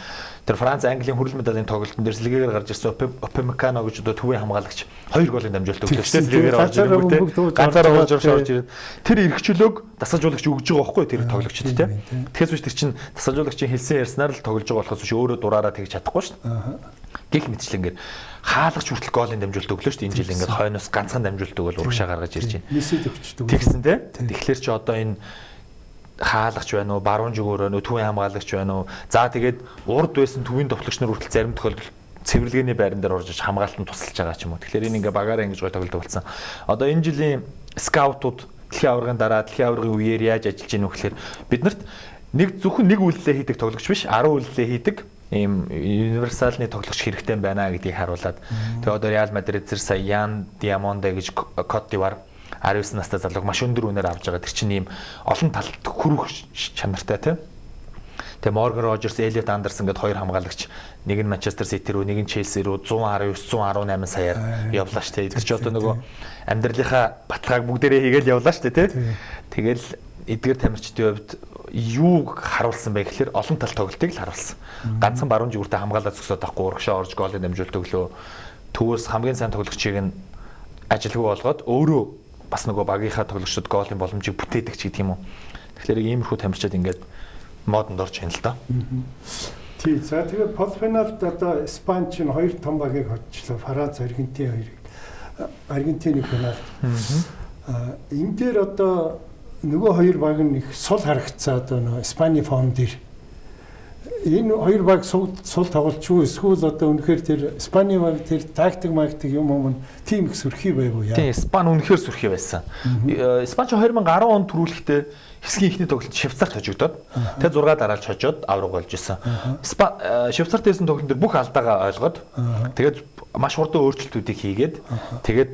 Тэр Франц Английн хүрэл медалийн тоглолтын дээр Сэлгээгээр гарч ирсэн Upamecano гэж одоо төвийн хамгаалагч 2 голын дамжуулалт өглөө шүү дээ. Сэлгээгээр орж ирэнгүүтээ ганцаараа орж ирээд тэр эргчлөөг дасгалжуулагч өгж байгаа байхгүй тэр тоглогчд те. Тэгэхээс биш тэр чинь дасгалжуулагчийн хэлсэн ярьснаар л тоглож байгаа болохоос биш өөрөө дураараа тэгж чадахгүй шүү дээ. Гэх мэтчлэнгээр хаалгач хүртэл голын дамжуулалт өглөө шүү дээ. Энэ жил ингээд хойноос ганцхан дамжуулалт өгөл урагшаа гаргаж ирж байна. Мессеж өгчдөг. Тэгсэн те. Тэгэхээр чи одоо энэ хаалгач байна уу, баруун жигүүр байна уу, төвийн хамгаалагч байна уу. За тэгээд урд байсан төвийн товтлогч нар хүртэл зарим тохиолдолд цэвэрлэгээний байран дээр орж иж хамгаалтанд тусалж байгаа ч юм уу. Тэгэхээр энэ ингээ багаараа ингэж гой тоглолт болсон. Одоо энэ жилийн скаутууд дэлхийн аваргын дараа дэлхийн аваргын үеэр яаж ажиллаж гэнэ вэ гэхээр биднэрт зөвхөн нэг үйлдэлээ хийдэг тоглогч биш 10 үйлдэлээ хийдэг ийм универсалны тоглогч хэрэгтэй байна гэдгийг харуулад. Тэгээ одоо Реал Мадрид зэр сая Ян Диамонде гэж Кот д'Ивуар 19 настай залууг маш өндөр үнээр авч байгаа. Тэр чинь ийм олон талд хүрэх чанартай тийм. Тэгээ Морган Рожерс, Элиот Андерсон гэдэг хоёр хамгаалагч нэг нь Манчестер Сити рүү, нэг нь Челси рүү 119, 118 саяар явлаа шүү дээ. Тэр ч одоо нөгөө амьдралынхаа баталгааг бүгдээрээ хийгээл явлаа шүү дээ тийм. Тэгэл эдгээр тамирчдын хувьд юу харуулсан бэ гэхээр олон тал тоглолтыг л харуулсан. Ганцхан баруун жигүүртээ хамгаалаад зөксөд авахгүй урагшаа орж голын дамжуулалт өглөө. Төвөөс хамгийн сайн тоглогчийг нь ажилгүй болгоод өөрөө бас нөгөө багийнхаа тоглогчдод голын боломжийг бүтээдэг ч гэдэг юм уу. Тэгэхээр иймэрхүү тамирчид ингээд модонд орж байна л да. Тий. За тэгээд полуфиналд одоо Испани чинь 2 том багийг хоцчлоо. Франц, Аргентин хоёрыг. Аргентины финалд. Энэ дээр одоо нөгөө хоёр баг нь их сул харагцсан одоо нөгөө Испани фон дээр. Энэ хоёр баг сул тоглолчгүй эсвэл одоо үнэхээр тэр Испани баг тэр тактик юм тийм их сүрхий байв уу яа? Тийм, Испани үнэхээр сүрхий байсан. Испани 2010 онд төрүүлэхдээ хэсгийн ихний тоглолт Швейцарт хожигдоод тэгээ 6 дараалж хожоод авраг болж исэн. Швейцарт байсан тоглолт дээр бүх алдаагаа ойлгоод тэгээд маш хурдан өөрчлөлтүүдийг хийгээд тэгээд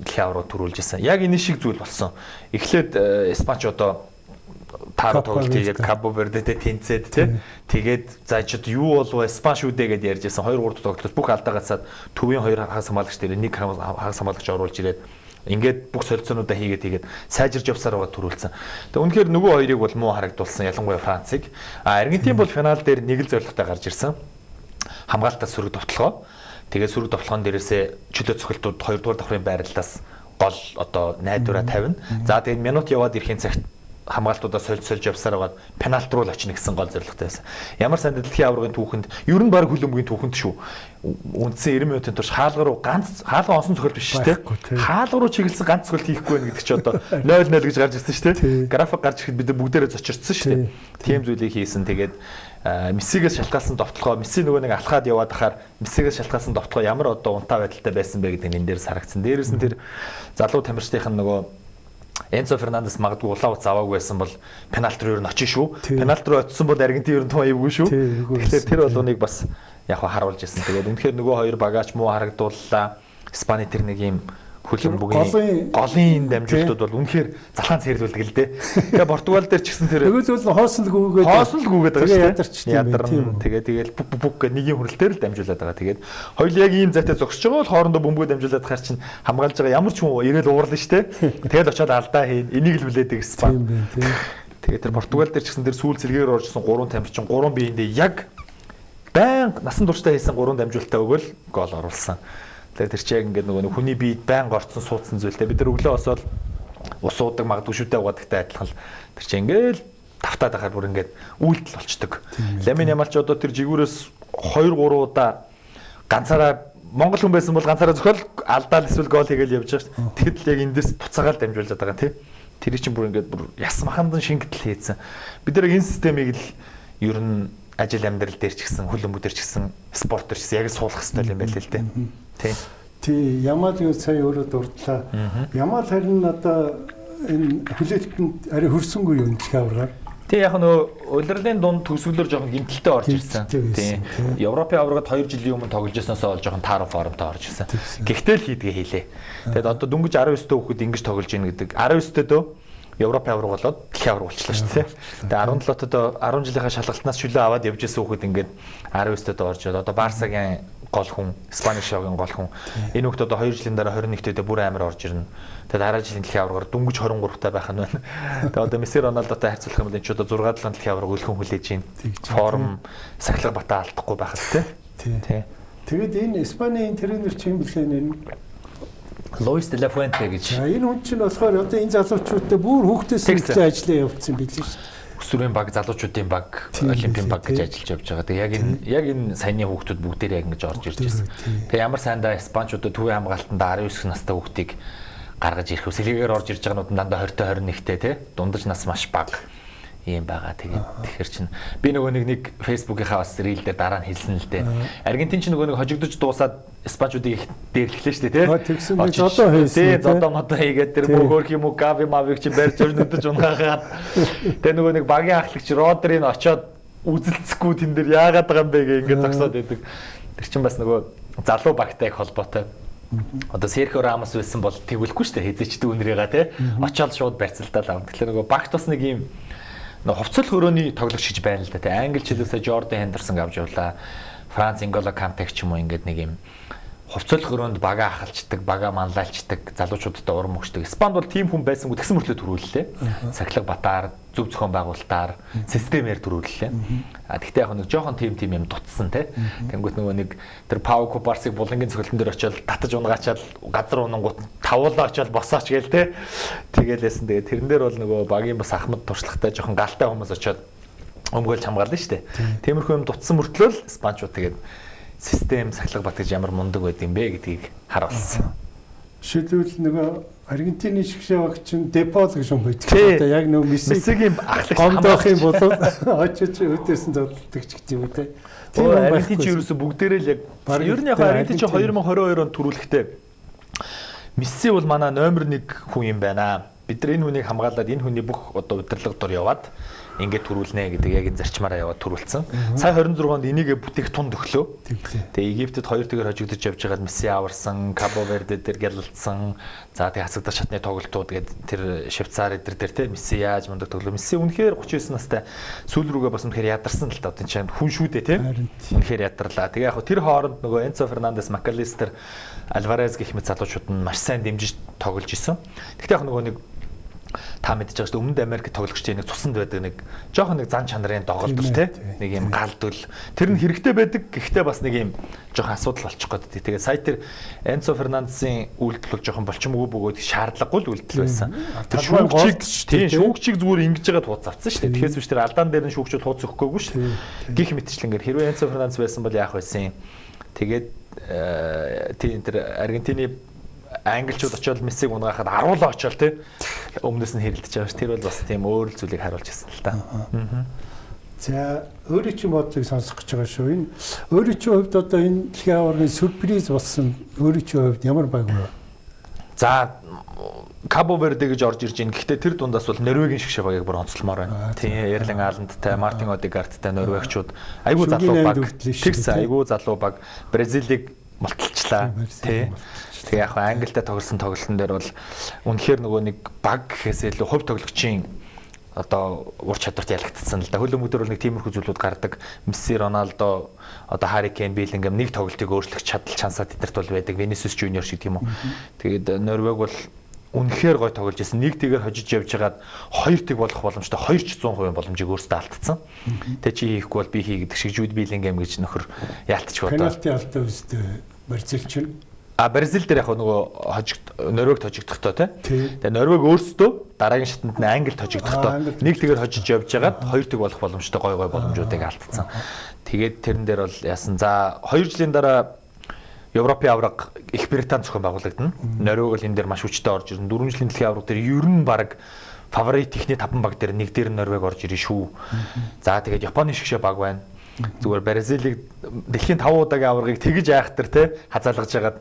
дэлхийн авраг төрүүлж исэн. Яг энэ шиг зүйл болсон. Эхлээд Испанч одоо таараа тоглолт хийгээд Кабо Вердетэй тэнцээд тэгээд за чид юу болов Испани шүү дээ гэдээ ярьж исэн. 2-3 тоглолт бүх алдаагаа цаад төвийн 2 хагас хамгаалагч дээр нэг хагас хамгаалагч оруулж ирээд ингээд бүх солилцоонуудаа хийгээд сайжирж явсаар байгаа төрүүлсэн. Тэгээ үнэхээр нөгөө хоёрыг бол муу харагдуулсан. Ялангуяа Францыг. Аргентин бол финал дээр нэг л зорилготой гарч ирсэн. Хамгаалтаа сөрөг довтлогоо. Тэгээд сөрөг довтлогоон дээрээсээ чөлөө цохилтууд 2 дугаар давхрын байрлалаас гол одоо найдвараа тавина. За тэгээд минут яваад ирэхин цагт хамгаалтуудаа сольж явсаар байгаа пенальт руу л очно гэсэн гол зорилготой байсан. Ямар санд дэлхийн аваргын түүхэнд ер нь баг хөлбөмбөгийн түүхэнд шүү. Үндсэн 90 минутын турш хаалга онсон цохилт биш шүү дээ. Хаалга руу чиглэсэн ганц цохилт хийхгүй байх гэдэг чи одоо 0-0 гэж гарч ирсэн шүү дээ. График гарч ирэхэд бид нар бүгдээрээ зочирдсан шүү дээ. Тийм зүйлийг хийсэн. Тэгээд Мессигээс шалтгаалсан довтлогоо Месси нөгөө нэг алхаад яваад ахаар Мессигээс шалтгаалсан довтлогоо ямар одоо унтаа байдалтай байсан бэ гэдэг энэ дээрс харагдсан. Дээрээс нь тэр залуу тамирчдын нөгөө Энцо Фернандес магадгүй улаан уц аваагүй байсан бол пенальт руу ер нь очив шүү. Пенальт руу очсон бол Аргентин ер нь тун аягүй шүү. Тэгэхээр тэр болгоныг бас яг харуулж ирсэн. Тэгээд үнэхээр нөгөө хоёр багаач муу харагдууллаа. Испани тэр нэг юм хөлбөмбөгийн голын дамжуултууд бол үнэхээр залхаан цэрлүүлдэг л дээ. Тэгээ Португал дээр ч гэсэн тэр өгөөлөл хоослгүйгээд байгаа шүү дээ. Ядарч тэгээд бүк гэдэг нэгийн хүрэлтээр л дамжуулаад байгаа. Тэгээд хоёул яг ийм зайтай зогсож байгаа бол хоорондоо бөмбөгөө дамжуулаад хаар чинь хамгаалж байгаа ямар ч хүн ирээл уурлаа шүү дээ. Тэгээд очиод алдаа хийн. Энийг л хүлээдэг Испани. Тэгээд тэр Португал дээр ч гэсэн тэр сүүл цэлгээр оржсэн 3 тамирчин 3 биендээ яг байн насан туршдаа хийсэн 3 дамжуулалтаа өгөөл гол оруулсан. Тэр чи яг ингээд нөгөө хүний биед байн горцсон суудсан зүйлтэй бид нар өглөө босоод ус уудаг магадгүй шүтээ угаадаг адилхан л тэр чи ингээд тавтаад ахаар бүр ингээд үйлдэл болчдөг. Ламин Ямал ч одоо тэр жигүүрээс 2-3 удаа ганцаараа Монгол хүн байсан бол ганцаараа зохиол алдаал эсвэл гол хийгээл явж байгаа шүү. Тэгэхэд л яг эндээс буцаагаал дамжуулж байгаа тийм. Тэр чинь бүр ингээд бүр яс махандан шингэтэл хийсэн. Бид нар энэ системийг л ер нь ажил амьдрал дээр ч гэсэн хөлбөмбөг дээр ч гэсэн спорт дээр ч гэсэн яг суулгах хэрэгтэй юм байл л дээ. Тий, Ямал юу сая өөрөө дурдлаа. Ямал харин одоо энэ хүлээлтэнд арай хөрсөнгүй юм дэлхийн аваргаар. Тэгээ яг нөө улирлын дунд төгсгөлөөр жоохон гэмтэлтэй орж ирсэн. Тийм. Европын аврагад 2 жилийн өмнө тоглож ирсэнээс бол жоохон тааруу формтой орж ирсэн. Гэхдээ л хийдгээ хийлээ. Тэгээд одоо дөнгөж 19 дэх хүүхэд ингэж тоглож ийн гэдэг. 19 дөө Европын авраг болоод дэлхийн авраг болчихлоо шүү дээ. Тэгээд 17 доо 10 жилийнхаа шалгалтнаас шүлээ аваад явж исэн хүүхэд ингээд 19 дөө орж ирээд одоо Барсагийн гол хүн, Испани шогийн гол хүн. Энэ хүүхэд одоо 2 жилийн дараа 21 дэх бүр амар орж ирнэ. Тэгээд дараа жилийн дэлхийн аврагаар дөнгөж 23 таа байх нь байна. Тэгээд одоо Месси Роналдотой харьцуулах юм бол энэ ч одоо 6 7 дэлхийн авраг өлхөн хүлээж байна. Форм сахилга батаа алдахгүй байх л тий. Тэгээд энэ Испанийн тренер чинь бэлээ нэр Луис де ла Фуэнте гэж. Энэ хүн чинь болохоор одоо энэ залуучуудтай бүр хүүхдээс эхлээ ажиллаа явуулсан билээ шүү дээ. Өсвөрийн баг, залуучуудын баг, олимпийн баг гэж ажиллаж явж байгаа. Тэгээ яг энэ саяны хүүхдүүд бүгдээрээ яг ингэж орж ирж байсан. Тэгээ ямар сайндаа Испанчуудад төвийн хамгаалтанд 19 настай хүүхдийг гаргаж ирэх үсэлгээр орж ирж байгаа нь дандаа 20-21-тэй тий. Дундаж нас маш бага юм байгаа. Тэгэхээр чинь би нөгөө нэг Facebook-ийнхаа бас рил дээр дараа нь хэлсэн л дээ. Аргентин ч нөгөө нэг хожигдож дуусаад Испанчуудыг их дээрлэхлээ шүү дээ тий. Тэгсэн би зодоо хийсэн. Тий, зодоо модоо хийгээд тэр бөөхөрх юм уу Гави Мавиг чи барьж өрнөдөж унахаад тэгээ нөгөө нэг багийн ахлагч Родрийн очоод үзэлцэхгүй тэн дээр яагаад байгаа юм бэ гэх ингээд зогсоод байдаг. Тэр чинь бас нөгөө залуу багтай их холбоотой. Одоо Серхио Рамос байсан бол тэгвэлгүй шүү дээ. Хизээчдэг үнрийгаа тий. Очоод шууд барьцалдаад авна. Тэгэхээр нөгөө багт бас нэг юм хувцал хөрөөний тоглогч гэж байна л да. Тэ англи хэлээсээ Жордан Хендерсон авч явлаа. Франц Инголо Канте ч юм уу ингээд нэг юм хувцал хөрөөнд бага ахалчдаг, бага манлайлчдаг, залуучуудтай урам өгчдөг. Испанд бол тийм хүн байсангүй тэгсэн мөртлөө төрүүллээ. Сахилга батаар, зөв зохион байгуулалтаар, системээр төрүүллээ. Тэгтээ яг нэг жоохон тийм юм дутсан те. Тэнгүүт нөгөө нэг тэр Пау Купарсыг булангийн цохилтон дээр очиод татаж унгаачаал газар унангууд тавуулаа очиод босооч гээл те. Тэгэлээсэн тэгээ тэрэн дээр бол нөгөө багийн бас ахмад туршлагатай жоохон галтай хүмүүс очиод өмгөөлж хамгаална шүү дээ. Тиймэрхүү юм дутсан мөртлөө Испанчууд тэгээд систем сахилга бат гэж ямар мундаг байд юм бэ гэдгийг харуулсан. Жишээлбэл нөгөө Аргентины шгшээ багч нь Депол гэж юм байдаг. Одоо яг нөгөө Мессигийн ахлагч гомдох юм бол очиж өдөөсөн зодтолдог ч гэдэг юм те. Тийм Аргентин ч ерөөсө бүгдээрээ л яг ер нь яг Аргентин ч 2022 онд төрүүлэхдээ Месси бол манай номер 1 хүн юм байна. Бид нар энэ хүнийг хамгаалаад энэ хүний бүх одоо удирдлага дор яваад ингээд төрүүлнэ гэдэг яг энэ зарчмаараа яваад төрүүлсэн. Сая 26 онд энийг бүтээх тунд өглөө. Тэгээ Египтэд 2-2 хожигдож явж байгаад Месси аварсан, Кабо Верде дээр гялалцсан. За тэгээ хасагдах шатны тоглолтууд гээд тэр Швейцар эдэр дээр те Месси яаж мундаг тоглоо. Месси үнэхээр 39 настай сүүл рүүгээ бас үнэхээр ядарсан л та одоо энэ хүн шүү дээ те. Үнэхээр ядарлаа. Тэгээ яг тэр хооронд нөгөө Энцо Фернандес, Макалистер, Альварез гэх мэт залуучууд нь маш сайн дэмжиж тоглож исэн. Тэгтээ яг нөгөө нэг та мэдж байгаа шүү дээ өмнөд Америк тоглогчдын нэг цусанд байдаг нэг жоохон нэг зан чанарын доголдол те нэг юм галдвал тэр нь хэрэгтэй байдаг гэхдээ бас нэг юм жоохон асуудал болчих гээд тэгээ сая тэр Энцо Фернандесийн үйлдэл бол жоохон болчмгүй бөгөөд шаардлагагүй л үйлдэл байсан. Тэр шүүгчийг зүгээр ингэж байгаа тууц авцсан шүү дээ. Тэгэхээс биш тэр алдаан дээр нь шүүгчүүд тууц өгөхгүйгүй шүү дээ. Гэх мэтчлэнгээр хэрвээ Энцо Фернандес байсан бол яах байсан. Тэгээд тийм тэр Аргентины англичууд очиод Мессиг унгаахад аруулаа очиод тий өмнөөс нь хэрэлдэж байгаа ш. Тэр бол бас тийм өөр зүйлийг харуулж ирсэн л та. За өөрөө чи бодлыг сонсох гэж байгаа шүү. Энэ өөрөө чи хувьд одоо энэ дэлхийн аваргын сюрприз болсон өөрөө чи хувьд ямар баг вэ? За Кабо Верде гэж орж ирж байна. Гэхдээ тэр дундаас бол Норвегийн шгшээ багийг бүр онцлмоор байна. Тийм Эрлин Аландтай, Мартин Одегардтай Норвегчууд айгүй залуу баг. Тэгс айгүй залуу баг Бразилийг малталчлаа. Тий. Тэгээ яг англитай тоглосон тоглолтын дээр бол үнэхээр нөгөө нэг баг гэхээс илүү хувь тоглогчийн одоо ур чадварт ялагдсан л да. Хөлбөмбөдөр бол нэг тиймэрхүү зүйлүүд гардаг. Месси, Роналдо, одоо Harry Kane, Bellingham нэг тоглолтыг өөрчлөх чадал чансаа тэдэрт бол байдаг. Vinicius Junior шиг тийм үү. Тэгээд Норвег бол үнэхээр гой тоглож байсан. Нэг тэгээр хожиж явж хагаад хоёр тэг болох боломжтой 200% боломжийг өөртөө алдсан. Тэ чи хийхгүй бол би хий гэдэг шиг Jude Bellingham гэж нөхөр яалтч бодоо. Пенальти алдаа үстэй барьцэлч нь. Бразил дээр яг нөгөө Норвегт хожигдохдоо тий. Тэгээ Норвег өөрсдөө дараагийн шатанд нь Англид хожигдохдоо нэг тэгээр хожиж явж байгаад хоёр тэг болох боломжтой гой боломжуудыг алдсан. Тэгээд тэрэн дээр бол яасан. За 2 жилийн дараа Европын авраг Их Британь зохион байгуулагдана. Норвег бол энэ дээр маш хүчтэй орж ирнэ. 4 жилийн дэлхийн авраг дээр ер нь баг фаворит техний 5 баг дээр нэг дээр Норвег орж ирнэ шүү. За тэгээд Японы шгшээ баг байна. Зүгээр Бразилийг дэлхийн 5 удаагийн аваргыг тэгж айхтар те хазаалгаж ягаад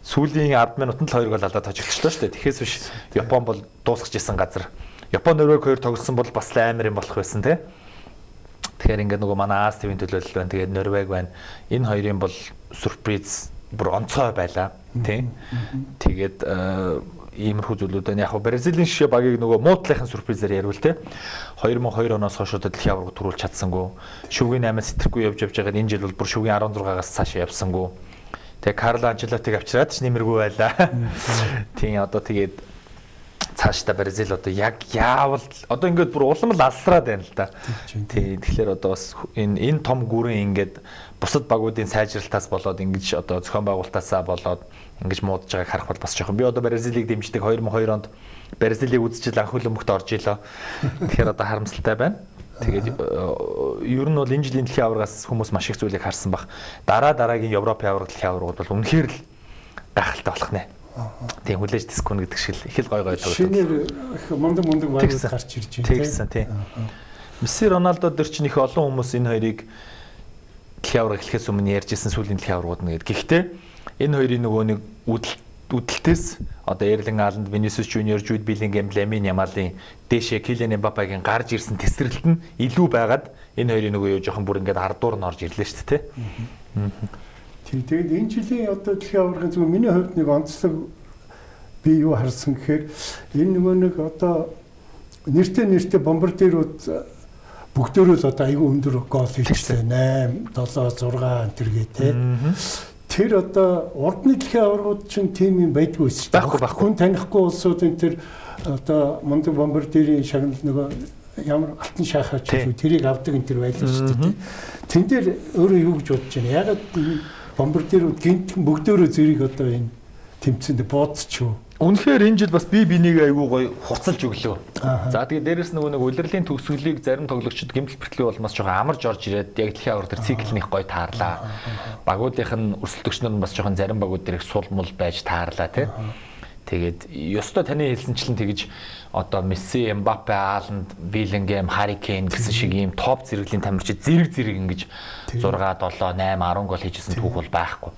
сүүлийн 10 минутанд л 2 гол алдаад хожигдчихлоо шүү дээ. Тэгэхээс биш Япон бол дуусгаж исэн газар Япон Норвег хоёр тоглосон бол бас амар юм болох байсан тий. Тэгэхээр ингээд нөгөө манай Аз ТV-ийн төлөөлөл байна. Тэгээд Норвег байна. Энэ хоёрын бол сюрприз бүр онцгой байлаа тий. Тэгээд иймэрхүү зүйлүүд байна. Яг нь Бразилийн шишээ багийг нөгөө муутлахын сюрпризээр ярил тий. 2002 оноос хойш одоо дэлхийн аварга төрүүлж чадсангүй. Шүгийн 8-аас сэтгэхгүй явж байгаад энэ жил бол бүр шүгийн 16-аас цаашаа явсангүй. Тэгээ Карло Анчелотиг авчираад ч нэмэргүй байлаа. Тийм одоо тэгээд цаашдаа Бразил одоо яг яавал одоо ингээд бүр улам л алсраад байна л да. Тийм тэгэхээр одоо бас энэ том гүрэн ингээд бусад багуудын сайжралтаас болоод ингэж одоо зохион байгуулалтаасаа болоод ингэж муудаж байгааг харах бол бас жоохон. Би одоо Бразилийг дэмждэг 2002 онд Бразилийг үзчихэл анх хөлөмөгт орж илоо. Тэгэхээр одоо харамсалтай байна. Тэгээд ер нь бол энэ жилийн дэлхийн аваргаас хүмүүс маш их зүйлийг харсан баг. Дараагийн Европын аварга дэлхийн аваргууд бол үнэхээр л гайхалтай болох нэ. Тийм хүлээж дискон гэдэг шиг их л гой тоглож. Шинээр их мундаг багууд гарч ирж байна. Тэгсэн тийм. Месси Роналдо дээр чинь их олон хүмүүс энэ хоёрыг дэлхийн аварга эхлэхээс өмнө ярьжсэн сүүлийн дэлхийн аваргууд нэгэд. Гэхдээ энэ хоёрын нөгөө нэг үдэлтээс одоо Эрлин Хааланд, Винисиус Жуниор, Жуд Беллингем, Ламин Ямалын дээшээ Килиан Эмбапегийн гарч ирсэн тесрэлт нь илүү байгаад энэ хоёрын нөгөө юу жоохон бүр ингээд ардуур нь орж ирлээ шүү дээ тий. Тэгээд энэ жилийн одоо дэлхийн аваргын зүгээр миний хувьд нэг онцлог би юу харсан гэхээр энэ нөгөө нэг одоо нэртэй бомбардирууд бүгдөө л одоо айгүй өндөр гол хийлээ 8, 7, 6 энэ төргээ тий. Тэр одоо урдны дэлхийн аваргууд чинь тийм юм байдгүй шүү дээ. Хүн танихгүй улсууд энэ тэр одоо мундаг бомбардирийн шагнал нөгөө ямар алтан шахаач тэрийг авдаг энэ тэр байлаа шүү дээ. Тэн дээр өөрөө юу гэж бодож байна? Ягаад бомбардирууд гинтхэн бүгдөө зэрэг одоо энэ тэмцээнд буудчихв. Үнэхээр энэ жил бас би бинийг айгүй гоё хурцлж өглөө. За тэгээд дээрэс нөгөө нэг улирлын төгсгөлийг зарим тоглогчид гэмтэл бэртлээ болмоос жоохон амарж орж ирээд яг дэлхийн аварга дээр циклнийх гоё таарлаа. Багуудынх нь өрсөлдөгчнөр нь бас жоохон зарим багууд дээр их сул мул байж таарлаа тий. Тэгээд ёстой таны хэлсэнчлэн тэгж одоо Месси, Эмбапе, Хааланд, Беллингем, Харри Кейн гэсэн шиг ийм топ зэрэглийн тамирчид зэрэг ингэж 6, 7, 8, 10 гол хийжсэн түүх бол байхгүй.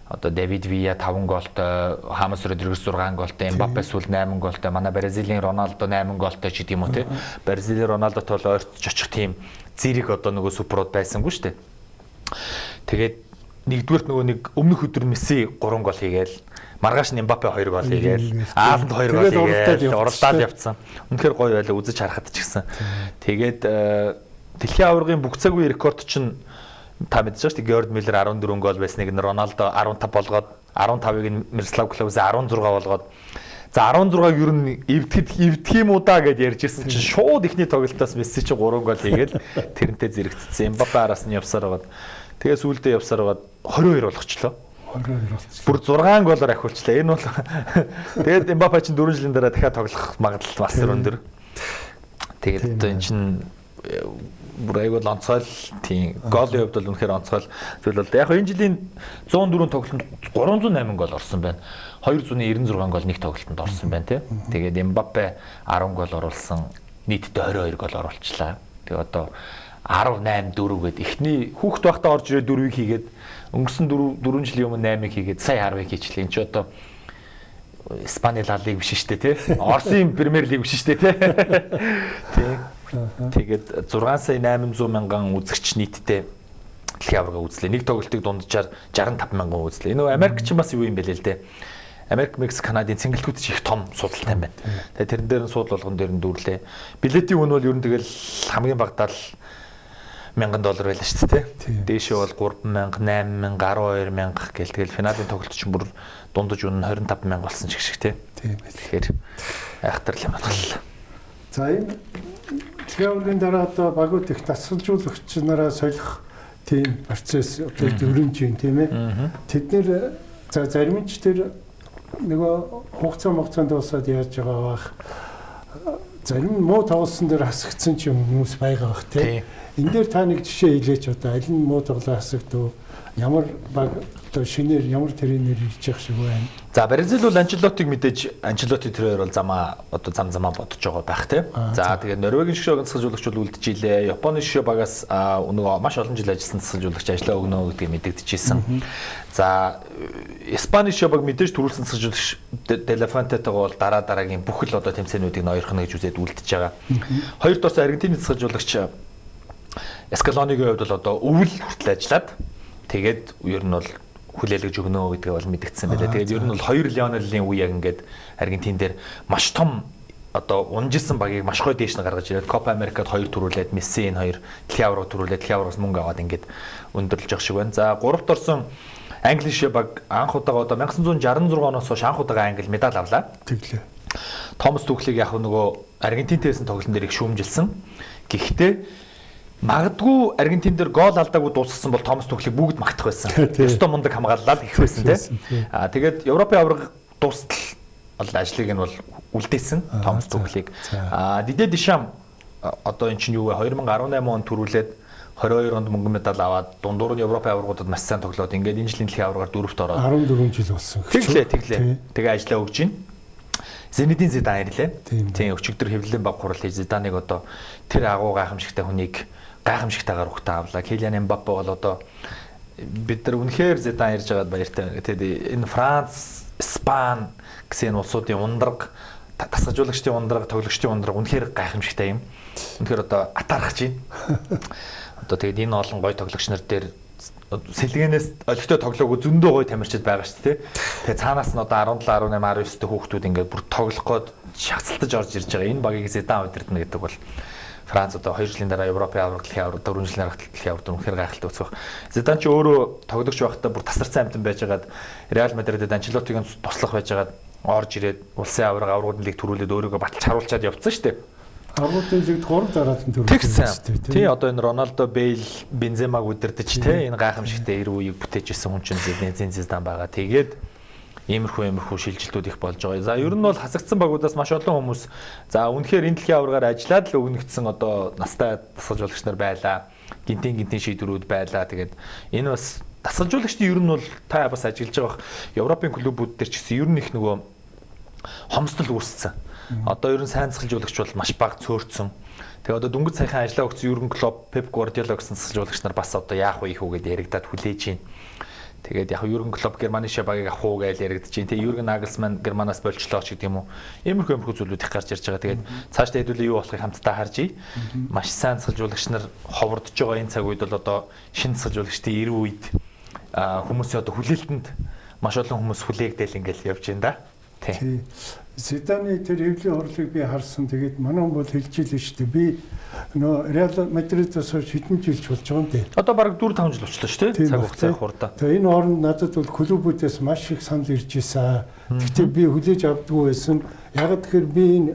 Одоо Давид Вия 5 голтой, Хамас Родригес 6 голтой, Эмбапе сүүл 8 голтой, манай Бразилийн Роналдо 8 голтой ч гэдэм үү те. Бразилийн Роналдотой бол ойртож очих тийм зэрэг одоо нөгөө суперуд байсангүй шүү дээ. Тэгээд нэгдүгээрт нөгөө нэг өмнөх өдөр Месси 3 гол хийгээл, маргааш нь Эмбапе 2 гол хийгээл, Ааланд 2 гол хийгээл, уралдаад явцсан. Үнэхээр гоё байлаа үзэж харахад ч гэсэн. Тэгээд дэлхийн аваргын бүх цаг үеийн рекорд чинь та мэдж байгаа шүү дээ. Георг Миллер 14 гол байсныг нь Роналдо 15 болгоод 15-ыг нь Мирослав Клоузе 16 болгоод за 16-г ер нь эвдэх юм уу да гэж ярьжсэн чинь шууд ихний тоглолтоос Месси чи 3 гол хийгээл тэрнтэй зэрэгцсэн. Эмбапе араас нь явсаар байгаад тэгээ сүүлдээ явсаар байгаад 22 болгочлоо. 22 болчихлоо. Бүр 6 голоор ахиулчлаа. Энэ бол тэгээд Эмбапе чинь 4 жилийн дараа дахиад тоглох магадлал бас өндөр. Тэгээд энэ чинь бүр айгүй онцгой тийм голын хувьд бол үнэхээр онцгой зүйл бол. Яг энэ жилийн 104 тоглолтод 308 гол орсон байна. 296 гол нэг тоглолтод орсон байна тий. Тэгээд Эмбапе 10 гол оруулсан. Нийтдээ 22 гол оруулчлаа. Тэгээд одоо 18 4 гээд эхний хүүхд байхдаа орж ирээ 4-ийг хийгээд өнгөрсөн 4 жилийн өмнө 8-ыг хийгээд сая 10-ыг хийчихлээ. Энд чи одоо Испани ла лиг биш шүү дээ тий. Оросын премьер лиг биш шүү дээ тий. Тий. Тэгээд 6 сая 800 мянган үзэгч нийтдээ дэлхийн аварга үзлээ. Нэг тоглолтыг дунджаар 65 мянган үзлээ. Энэ Америк ч бас юу юм бэ л дээ. Америк, Мексик, Канадын цэнгэлтүүд ч их том судалтай байна. Тэгээд тэрэн дээр нь сууд болгон дээр нь дүүрлээ. Билетийн үн бол ер нь тэгэл хамгийн багадаа л $1000 байлаа шүү дээ. Дээшээ бол 3000, 8000, 12000 гэл тэгэл финалийн тоглолт чинь бүр дундаж үн нь 25000 болсон ч гэх шиг тий. Тийм байх. Тэгэхээр айхтар юм байна. За энэ дэлхийн аваргын дараа одоо багууд их тасгалжуулагч нараа солих тийм процесс одоо өрнөж юм тийм ээ. Тэд нэр за зарим нь ч тэр нөгөө хугацаанд дуусаад яаж байгаа бах. Зарим нь муу тоглосон дээр хасагдсан ч юм хүмүүс байгаа бах тийм. Энэ дээр та нэг жишээ хэлээч одоо аль нь муу тоглоо хасагдв, ямар баг одоо шинээр ямар тренер ирж явах шиг байна. За Бразил бол Анчелотиг мэдээж Анчелоти тэр хоёр бол замаа бодож байгаа байх тийм. За тэгээд Норвегийн шгшөөг засгалжуулагч бол үлдчихилээ. Японы шгшөө багаас нөгөө маш олон жил ажилласан засгалжуулагч ажиллаа өгнө гэдгийг мэдэгдэжсэн. За Испани шгшөө баг мэдээж төрүүлсэн засгалжуулагч Делафантетайгаа бол дараагийн бүх л одоо тэмцээнүүдийг ноёрхно гэж үзээд үлдчихэж байгаа. Хоёр доос Аргентины засгалжуулагч Эскалонигийн хувьд бол одоо өвөл хүртэл ажиллаад тэгээд ер нь бол хүлээлгэж өгнө гэдгээ бол мэдгдсэн байлаа. Тэгээд ер нь бол 2 Лионелийн үе яг ингээд Аргентин дээр маш том одоо унжсэн багийг маш гоё дээш нь гаргаж ирээд Копа Америкад 2 төрүүлээд Месси энэ 2 дэлхийн аварга төрүүлээд дэлхийн аваргаас мөнгө аваад ингээд өндөрлөж явах шиг байна. За 3-т орсон Англи шээ баг анх удаага одоо 1966 оноос хойш анх удаага Англи медаль авлаа. Тэглээ. Томас Тухлийг яг нөгөө Аргентинтээс нь тоглолтын дээр их шүүмжилсэн. Гэхдээ магадгүй Аргентин дээр гол алдаагүй дуусгасан бол Томас Тухлийг бүгд магтах байсан. Өстө мундаг хамгааллаа гэх байсан тийм. Тэгээд Европын аварга дуустал бол ажлыг нь бол үлдээсэн Томас Тухлийг. Дидэ Дишам одоо эн чинь юу вэ 2018 онд төрүүлээд 22 онд мөнгөн медаль аваад дундуур нь Европын аваргуудад маш сайн тоглоод ингээд энэ жилийн дэлхийн аваргаар 4-т ороод 14 жил болсон. Тэглээ. Тэгээ ажиллаа өгж байна. Зенедин Зидан ирлээ. Тийм өчигдөр хэвлэлийн баг хурал хийж Зиданыг одоо тэр агуу гайхамшигтай хүнийг гайхамшигтайгаар ухтаа авлаа. Килиан Эмбапе бол одоо бид нар үнэхээр Зидан ирж байгаад баяртай байна. Тэгээд энэ Франц, Испани гэсэн улсуудын ундраг, тасгалжуулагчдын ундраг, тоглогчдын ундраг үнэхээр гайхамшигтай юм. Үнэхээр одоо атаархаж байна. Одоо тэгээд энэ олон гоё тоглогч нар дээр сэлгэнээс олигтой тоглоог зөндөө гоё тамирчид байгаа шүү дээ. Тэгээ цаанаас нь одоо 17, 18, 19 дэх хүүхдүүд ингээд бүр тоглох гээд шахацалтаж орж ирж байгаа. Энэ багийг Зидан удирдна гэдэг бол Франц одоо 2 жилийн дараа Европын аварга дэлхийн аварга 4 жилийн дараа дэлхийн аварга үнэхээр гайхалтай үүсэх. Зидан ч өөрөө тоглогч байхдаа бүр тасарсан амтан байжгаад Реал Мадридэд Анчелотигийн туслах байжгаад орж ирээд улсын аваргууд лиг төрүүлээд өөрийгөө баталж харуулчаад явцсан шүү дээ. Аваргуудын лигт 3 дараалан төрүүлсэн. Тий одоо энэ Роналдо, Бейл, Бенземаг удирдах тий энэ гайхамшигтай 90 үеийг бүтээжсэн хүн чинь Зидан байгаа. Тэгээд иймэрхүү шилжилтүүд их болж байгаа. За ер нь бол хасагдсан багуудаас маш олон хүмүүс за үнэхээр энэ дэлхийн аваргаар ажиллаад л өгнөгдсөн одоо настай тасгалжуулагч нар байлаа. Гинтийн шийдвэрүүд байлаа. Тэгээд энэ бас тасгалжуулагчдын ер нь бол та бас ажиллаж байгаа Европын клубүүд дээр ч гэсэн ер нь их нөгөө хомсдол үүссэн. Одоо ер нь сайн тасгалжуулагч бол маш бага цөөрцөн. Тэгээ одоо дөнгөж саяхан ажиллаа өгсөн Юрген Клоп, Пеп Гвардиола гэсэн тасгалжуулагч нар бас одоо яах вэ их үгээд яригадад хүлээж байна. Тэгээд яг Юрген Клоп Германы шабагийг авах уу гэж яригдаж байна. Тэгээ Юрген Нагельсман Германаас болчлоо ч гэдэг юм уу. Иймэрхүү зүйлүүд их гарч ирж байгаа. Тэгээд цаашдаа хэдүүлээ юу болохыг хамтдаа харж ий. Маш сайн тасгалжуулагч нар ховордож байгаа энэ цаг үед бол одоо шинэ тасгалжуулагчдын 90 үед хүмүүсийн одоо хүлээлтэнд маш олон хүмүүс хүлээгдээл ингээл явж байна да. Тий. Зиданы тэр хэвлэлийн хурлыг би харсан. Тэгээд манай хүн бол хэлж илээ шүү дээ. Би нөө Реал Мадридээс хэдэн жилч болж байгаа юм дээ. Одоо бараг 4-5 жил болчихлоо шүү дээ. Цаг хугацаа хурдаа. Тэгээд энэ хооронд надад бол клубүүдээс маш их санал ирж ийсэн. Гэхдээ би хүлээж авдаггүй байсан. Яг тэгэхээр би энэ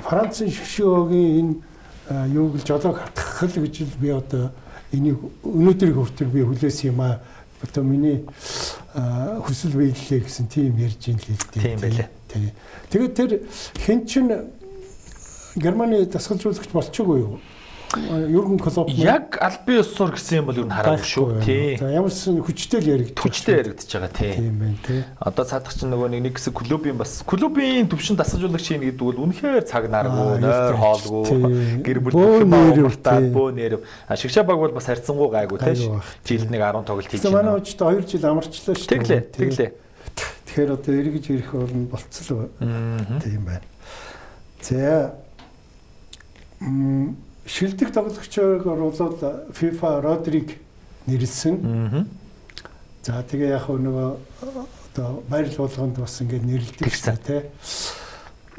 Францын шгшөөгийн энэ юуг л жолоог хатгах л гэж л би одоо энийг өнөөдрийг хүртэл би хүлээсэн юм аа. Одоо миний хүсэл биелэлээ гэсэн тийм ярьж ин л хэлдэг. Тийм байлаа. Тэгээд тэр хэн чин Германы дасгалжуулагч болчихгүй юу? Юрген Клоп яг албан ёсоор гэсэн юм бол юу хараагүй шүү. Тий. За ямар ч хүчтэй л яригдчихэж байгаа тий. Тийм байна тий. Одоо цаадах чинь нөгөө нэг хэсэг клубын төвшин дасгалжуулагч чинь гэдэг бол үнэхээр цаг наргүй, нойр хоолгүй, гэр бүл бүхэмээ бөө нэрв. Шигшаа баг бол бас харьцангуй гайгүй тий. Жилд нэг 10 тоглолт хийж байна. Манай очтой 2 жил амарчлаа шүү. Тэглээ. Тэгэхээр одоо эргэж ирэх орн болцсон. Тийм байна. За шилдэг тоглогчоор оруулаад FIFA Родриг нэрлсэн. За тэгээ яг нөгөө одоо байрал болгонд бас ингээд нэрлдэг шүү дээ.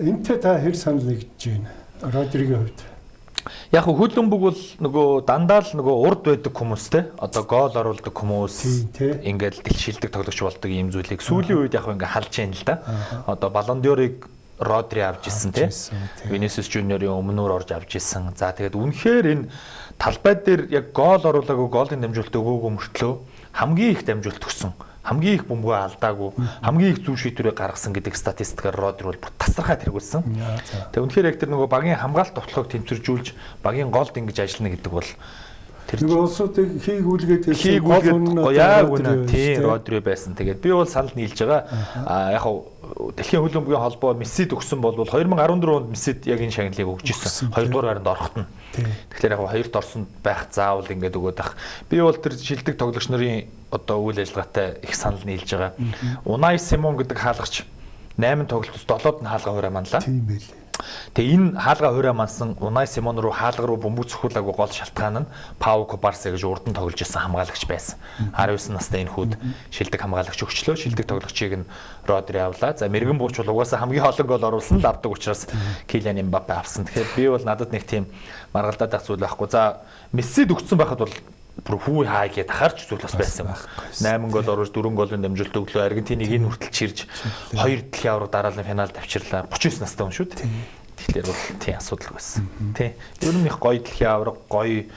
Энтэй та хэр санал нэгж байна? Родригийн хувьд. Яг хөлбөмбөг бол нөгөө дандаа л нөгөө урд байдаг хүмүүс те одоо гол оруулдаг хүмүүс ингээд дэлшилдэг тоглогч болдог ийм зүйлийг сүүлийн үед яг ингээд халж яана л да. Одоо Баллон д'Орыг Родри авч ирсэн те. Vinicius Junior-ийн өмнөөр орж авч ирсэн. За тэгээд үнэхээр энэ талбай дээр яг гол оруулаагүй голын дамжуулалт өгөөгүй мөртлөө хамгийн их дамжуулалт өгсөн. Хамгийн их бөмбөгөө алдаагүй, хамгийн их зөв шийдвэрээ гаргасан гэдэг статистикаар Родри бол тасархай тэргүүлсэн. Тэгээ үнэхээр яг тэр нөгөө багийн хамгаалалт тоглохыг тэмцэржүүлж, багийн голд ингэж ажиллана гэдэг бол нөгөө улсуудыг хийгүүлгээд яг үнэ тийм Родри байсан. Тэгээд би бол санал нийлж байгаа. Яг дэлхийн хөлбөмбөгийн холбоо Мессид өгсөн бол 2014 онд Мессид яг энэ шагналыг өгч ирсэн. 2 дугаар гаранд ороход нь. Тэгэхээр яг хоёрт орсонд байх заавал ингээд өгөөд ах. Би бол тэр шилдэг тоглогч нарын одоо үйл ажиллагаатай их санал нийлж байгаа. Унай Симон гэдэг хаалгач 8 тоглолтоос 7-д нь хаалга хуурай манлаа. Тийм байлээ. Тэгээ энэ хаалга хуурай мансан Унай Симон руу хаалга руу бөмбөг цохиулаагүй гол шалтгаан нь Пау Кубарсе гэж урд нь тоглож исэн хамгаалагч байсан. 19 настай энэ хүүд шилдэг хамгаалагч өгчлөө. Шилдэг тоглогчийг нь Родри авлаа. За мэрэгэн бууч бол угаасаа хамгийн олон гол оруулсан л авдаг учраас Килиан Мбаппе авсан. Тэгэхээр би бол надад нэг тийм маргалдаад ах зүйл байхгүй. За Мессид өгсөн байхад бол бүр хүү хаа гэж тахаарч зүйл бас байсан байх. 8 гол оруулж 4 голын дамжуулт өглөө Аргентиныг энэ хүртэл чирж 2 дэлхийн аварга дараалал финалд авчирлаа. 39 настай хүн шүү дээ. Тэгэхээр бол тийм асуудал байсан. Тий. Ер нь их гоё дэлхийн аварга, гоё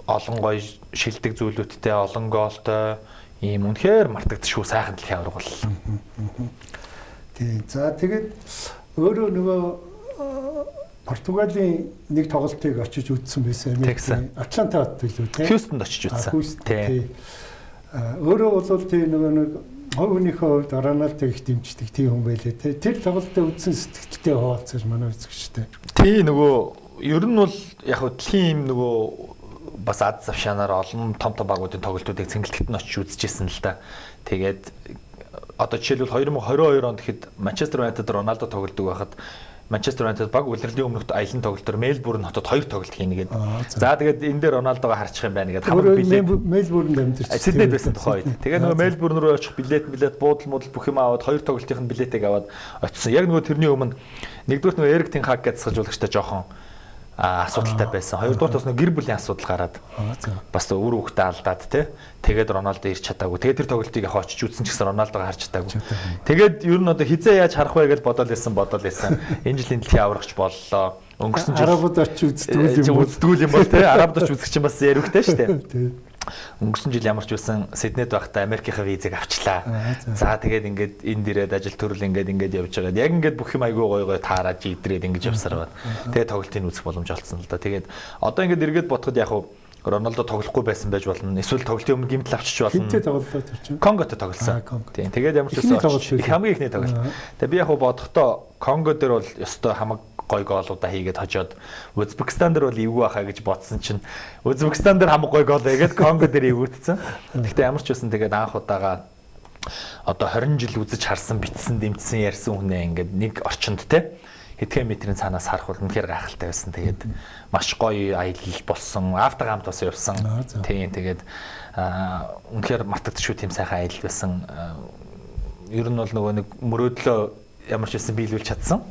олон гоё шилдэг зүйлүүдтэй, олон гоолтой ийм үнэхээр мартагдчихгүй сайхан дэлхийн аварга бол. Тий. За тэгээд өөрөө нөгөө Португалийн нэг тоглолтыг очиж үзсэн байсан Америкийн Атланта хот билүү те. Хьюстонд очиж үзсэн. Тий. Өөрөө бол тий нөгөө нэг хувийнхөө хувьд Роналдог их дэмждэг тийм хүн байлээ те. Тэр тоглолтыг үзсэн сэтгэлдээ хуваалцаж манай үзэгчтэй. Тий нөгөө ер нь бол яг хөө дэлхийн нөгөө бас аз завшаанаар олон том багуудын тоглолтуудыг цэнгэлтгэд нь очиж үзчихсэн л да. Тэгээд одоо жишээлбэл 2022 онд гэхэд Манчестер Юнайтед Роналдо тоглодог байхад Манчестер Юнайтед баг улирлын өмнөхд аялан тоглолтоор Мельбурн хотод 2 тоглолт хийнэ гэдэг. За тэгээд энэ дээр Роналдогоо харчих юм байна гэдэг. Хамаг билет Мельбурнд амьдарч Сиднейд байсан тухай. Тэгээд нөгөө Мельбурн руу очих билет буудал бүх юм аваад 2 тоглолтын билетийг аваад очсон. Яг нөгөө тэрний өмнө нэгдүгээр нөгөө Эрик Тен Хаг гэж сахижуулагчтай жоохон асуудалтай байсан. Хоёрдугаар бас нэг гэр бүлийн асуудал гараад бас өөр хүүхдээ алдаад тэгээд Роналдо ирч чадаагүй. Тэгээд тэр тоглолтыг яг очиж үзсэн ч гэсэн Роналдого харж чадаагүй. Тэгээд ер нь одоо хизээ яаж харах вэ гэж бодоод байсан. Энэ жилийн дэлхийн аврагч боллоо. Өнгөрсөн жил Арабууд очиж үздэггүй юм бол Арабууд очиж үзэх чинь бас яригтай шүү дээ. Өнгөрсөн жил ямар ч байсан Сиднейд байхдаа Америкийнхаа визийг авчлаа. За тэгээд ингээд энд ирээд ажил төрөл ингээд явж байгаа. Яг ингээд бүх юм айгүй гой таараад жидрээд ингэж явсаар байна. Тэгээд тоглолтын үзэх боломж олцсон л да. Тэгээд одоо ингээд эргээд бодоход яг Роналдо тоглохгүй байсан байж болно. Эсвэл тоглолтын өмнө гэмтэл авчиж болно. Хинтээ тоглолоо тэр чинь. Конготой тоглосон. Тийм. Тэгээд ямар ч байсан хамгийн ихний тоглолт. Тэгээд би яг бодохдоо Конго дээр бол ёстой хамаг гой гоолуудаа хийгээд хожоод Узбекистан дээр бол эвгүй байхаа гэж бодсон чинь Узбекистан дээр хамаг гой гоол хийгээд Конго дээр эвгүүцсэн. Гэхдээ ямар ч байсан тэгээд анх удаага одоо 20 жил үзэж харсан, битсэн, дэмжсэн, ярьсан хүнээ ингээд нэг орчинд хэдхэн метрийн цаанаас харах бол үнэхээр гайхалтай байсан. Тэгээд маш гоё аялал болсон. Автогамт бас явсан. Тийм тэгээд үнэхээр мартагдчихгүй тийм сайхан аялал байсан. Ер нь бол нөгөө нэг мөрөөдлөө ямар ч байсан биелүүлж чадсан.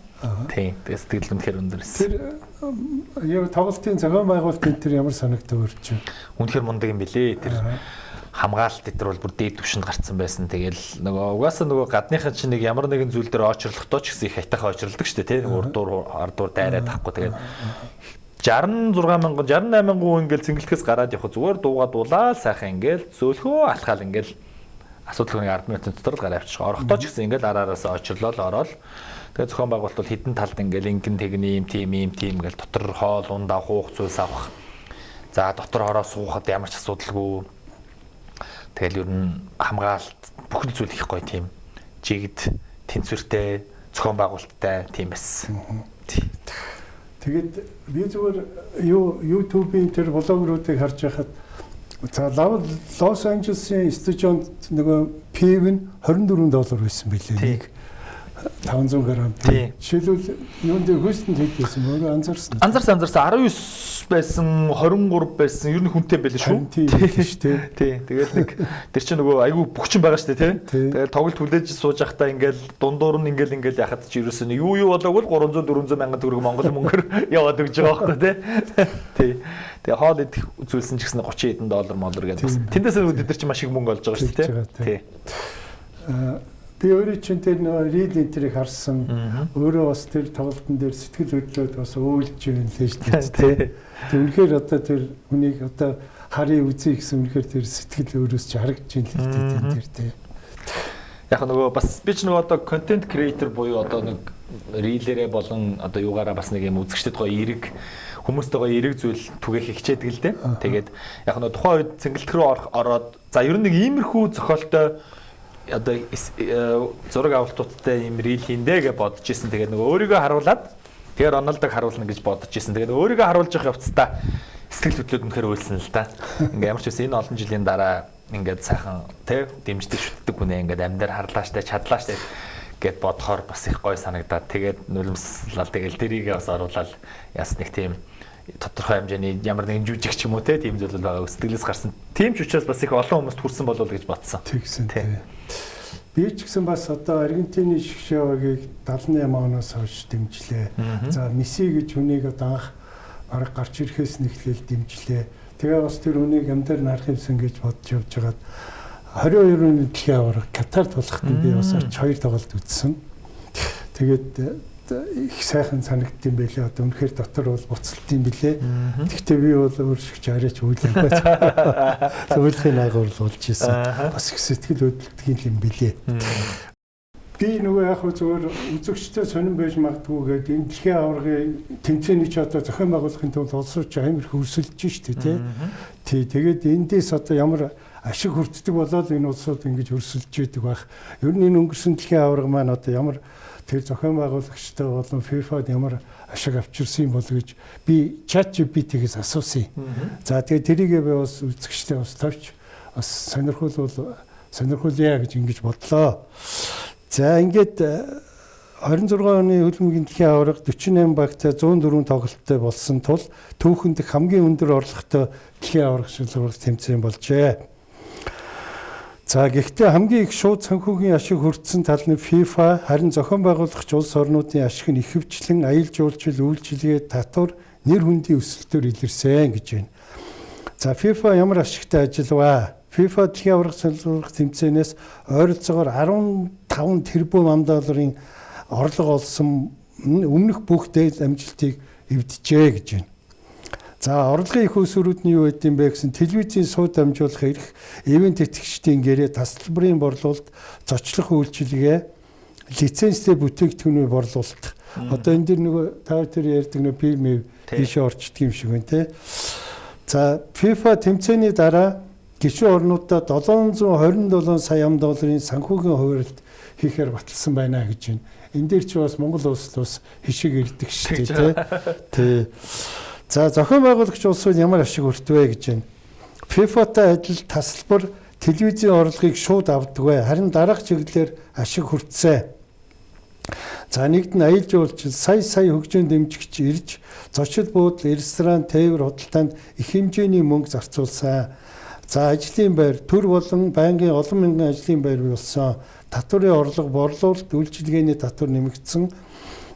Тийм. Тэгээд сэтгэл үнэхээр өндөр байсан. Тэр яг тоглолтын зохион байгуулалтын тэр ямар санагдав өрч юм. Үнэхээр мундаг юм билээ. Тэр хамгаалалт дээр бол бүр дээд түвшинд гарцсан байсан. Тэгэл нөгөө угаасаа нөгөө гадныхын чинь нэг ямар нэгэн зүйл дээр очрлохдоо ч гэсэн их хайтайхан очролдог шүү дээ, тийм. Урдуур, ардуур дайраад тахгүй. Тэгээд 68 мянган ингээл цэнгэлтгэс гараад явах зүгээр дуугаад сайхан ингээл зөөлхөө алхаал ингээл асуудал нэг 10 минутын дотор л гараа авчих. Орохдоо ч гэсэн ингээл араараасаа очрлол ороод тэгээд зохион байгуулалт бол хідэн талд ингээл ингэн тэгний юм тийм ингээл дотор хоол ундаа хуух зүйлс авах. За дотор ороо суухад ямар ч асуудалгүй. Тэгэл ер нь хамгаалалт бүхэл зүйл их гоё тийм жигд тэнцвэртэй зохион байгуулалттай тийм байсан. Тэгээд би зүгээр YouTube-ийн тэр блогеруудыг харж байхад за Лос Анжелесийн стадионд нөгөө пив нь $24 байсан билээ. 500 грамм. Жишээлбэл юунд хөөсөнд хэд байсан мөрөө анзаарсан. Анзаарсан 19 байсан, 23 байсан. Ер нь хүнтэй байлаа шүү. Тийм шүү дээ. Тий. Тэгээд нэг тэр чинь нөгөө айгүй бөхчин байгаа шүү дээ, тий. Тэгээд тоглолт хүлээж сууж байхдаа ингээл дундуур нь ингээл яхад чи ерөөсөө юу болоогүй л 300 400 мянган төгрөг Монгол мөнгөөр яваад өгч байгаа байхгүй тий. Тэгээ хоол идэх зүйлсэн ч гэсэн 30 хэдэн $, молор гэдэг. Тэндээс нөгөө тэд нар чинь маш их мөнгө олж байгаа шүү дээ, тий. Би өөрөө чинь тэр рил энтрийг харсан. Өөрөө бас тэр тоглолтын дээр сэтгэл хөдлөлд бас өөлж байна лээ шүү дээ. Тэг үнэхээр одоо тэр хүнийг одоо харъя үзье гэсэн үнэхээр тэр сэтгэл өөрөөс ч харагдаж байна л дээ тэр дээр тий. Яг нөгөө бас би ч нөгөө одоо контент креатор буюу одоо нэг рилэрээ болон одоо юугаараа бас нэг юм үзэгчдэд гоё эерэг хүмүүстэйгээ эерэг зүйл түгээх хичээдэг л дээ. Тэгээд яг нь тухайн үед цэнгэлт рүү ороод за ер нь нэг иймэрхүү зохиолтой одоо зураг авалтуудтай юм рил хийндэ гэж бодож исэн. Тэгээд нөгөө өөрийгөө харуулад тэгээд Роналдог харуулна гэж бодож исэн. Тэгээд өөрийгөө харуулж явах явцдаа сэтгэл хөдлөлд үнэхээр үйлсэн л да. Ингээ ямар ч үс энэ олон жилийн дараа ингээд сайхан тэ дэмждэг шүтдэг хүнээ ингээд амьдаар харлаа штэ чадлаа штэ гэд бодохоор бас их гой санагдаад тэгээд нулимслал тэгэл дэрийгээ бас оруулаад яс нэг тийм тодорхой хэмжээний ямар нэгэн жүжиг ч юм уу те тийм зүйл байгаа сэтгэлээс гарсан. Тийм ч учраас бас их олон хүмүүст хүрсэн болов уу гэж бодсон. Тэгсэн тий. Би ч гэсэн бас одоо Аргентины шгшээгийг 78 оноос хойш дэмжлээ. За Месси гэж хүнийг одоо анх арга гарч ирэхээс нэхлээл дэмжлээ. Тэгээ бас тэр үнийг амьдаар нарах юмсан гэж бодож явж байгаад 22 оны дэлхийн аварга Катарт болоход би бас орж 2 тоглолт үзсэн. Тэгээд их сайхан санагдсан байлээ. Одоо үнэхээр дотор бол буцалтын билээ. Гэхдээ би бол өөрсгч арайч үйлээ. Зөвлөхийн агуур болж исэн. Бас их сэтгэл хөдлөлтгийн юм билээ. Би нөгөө яг зөвөр үзэгчтэй сонирн байж магадгүй гэдэг энэ дэлхийн аваргын тэмцээний ч одоо зохион байгуулахын тулд улс орч амар их өрсөлдөж штэ тий. Тэгээд эндээс одоо ямар ашиг хүртдэг болоод энэ улсууд ингэж өрсөлдөж идэг байх. Ер нь энэ өнгөрсөн дэлхийн аварга маань одоо ямар тэр зохион байгуулагчтай болон FIFA-д ямар ашиг авчирсан юм бол гэж би ChatGPT-гээс асуусан. За тэгээд тэрийгээ би бас үзэгчтэй бас тавьж бас сонирхуулъя гэж ингэж бодлоо. За ингээд 26 оны хөлбөмбөгийн дэлхийн аварга 48 багтай 104 тоглолттой болсон тул түүхэнд хамгийн өндөр орлоготой дэлхийн аварга шилжүүлэх тэмцээн болжээ. За гэхдээ хамгийн их шууд санхүүгийн ашиг хүртсэн тал нь FIFA харин зохион байгуулагч улс орнуудын ашиг нь ихэвчлэн аялал жуулчлал үйлчилгээ татвар нэр хүндийн өсөлтөөр илэрсэн гэж байна. За FIFA ямар ашигтай ажиллаваа? FIFA дэлхийн аварга шилжүүлэх тэмцээнээс ойролцоогоор 15 тэрбум $, орлого олсон өмнөх бүх дээд амжилтыг эвдэжээ гэж байна. За орлогын их өсвөрүүд нь юу гэдэм бэ гэсэн телевизийн сууд дамжуулах эрх, ивент тэтгэгчдийн гэрээ, тасалбарын борлуулалт, зочлох үйлчилгээ, лицензтэй бүтээгдэхүүний борлуулалт. Одоо энэ дэр нөгөө та тэр ярьдаг нөгөө фильм тийшээ орчдөг юм шиг байна те. За FIFA тэмцээний дараа гишүүн орнуудад $727 сая санхүүгийн хуваарлт хийхээр баталсан байна гэж байна. Энэ дээр ч бас Монгол улс бас хишиг ирдэг шүү дээ тий. За зохион байгуулагч улсууд ямар ашиг хүртвэ гэж байна. FIFA-тай адил тасалбар телевизийн орлогыг шууд авдаггүй. Харин дараах чиглэлээр ашиг хүртсэн. За нэгд нь аялал жуулчлал сая хөгжөөнд дэмжигч ирж зочид буудал, ресторан, тээвэр, худалдаанд их хэмжээний мөнгө зарцуулсан. За ажлын байр төр болон байнгын олон мянган ажлын байр болсон. Татварын орлого, борлуулалт, үйлчилгээний татвар нэмэгдсэн.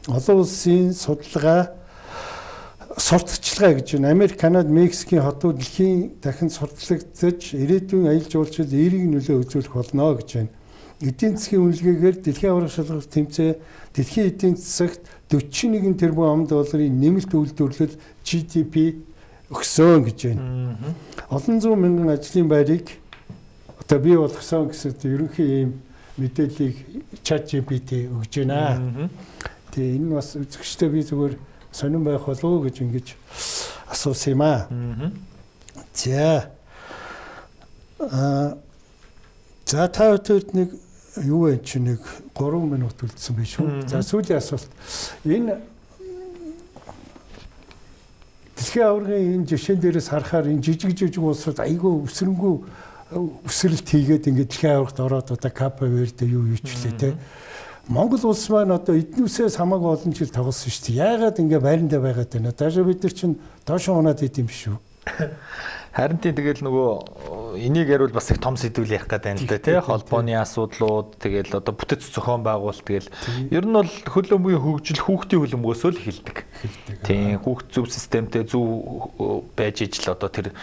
Олон улсын судалгаа, сурталчилгаа гэж байна. Америк, Канада, Мексикийн хотууд дэлхийн дахин сурталчилагдаж ирээдүйн аялал жуулчлал эерэг нөлөө үзүүлэх болно гэж байна. Эдийн засгийн үнэлгээгээр дэлхийн аварга шалгалт тэмцээн дэлхийн эдийн засагт 41 тэрбум $, нэмэлт үйлдвэрлэл GDP өгсөн гэж байна. Олон зуун мянган ажлын байрыг одоо бий болгосон гэсэн ерөнхий ийм мэдээллийг ChatGPT өгж байна. Тэгээ энэ бас үзэгчтэй би зүгээр сонирн байх болов уу гэж ингэж асуусан юм аа. За та өдөрт нэг юу вэ чи нэг 3 минут үлдсэн биш үү? За сүүлийн асуулт. Энэ дэлхийн аваргын энэ жишээн дээрээс харахаар энэ жижиг улсууд айгүй өсрэлт хийгээд ингээд дэлхийн аваргад ороод одоо Капа Верде юу юучлээ те. Монгол улс маань одоо эднүсээс хамаагүй олон жил тоглосон шүү дээ. Яагаад ингээд байрандаа байгаад байна? Даашаа бид нар чинь доош унаад идэм биш үү? Харин тэгэл нөгөө энийг ярил бас их том сэдвүүл ярих гэдэг юм да тий холбооны асуудлууд тэгэл одоо бүтэц зохион байгуулалт тэгэл ер нь бол хөлбөмбөгийн хөгжил хүүхдийн хөлбөмбөгөөсөө л эхэлдэг. Тийм хүүхд зөв системтэй зөв байж ижил одоо тэр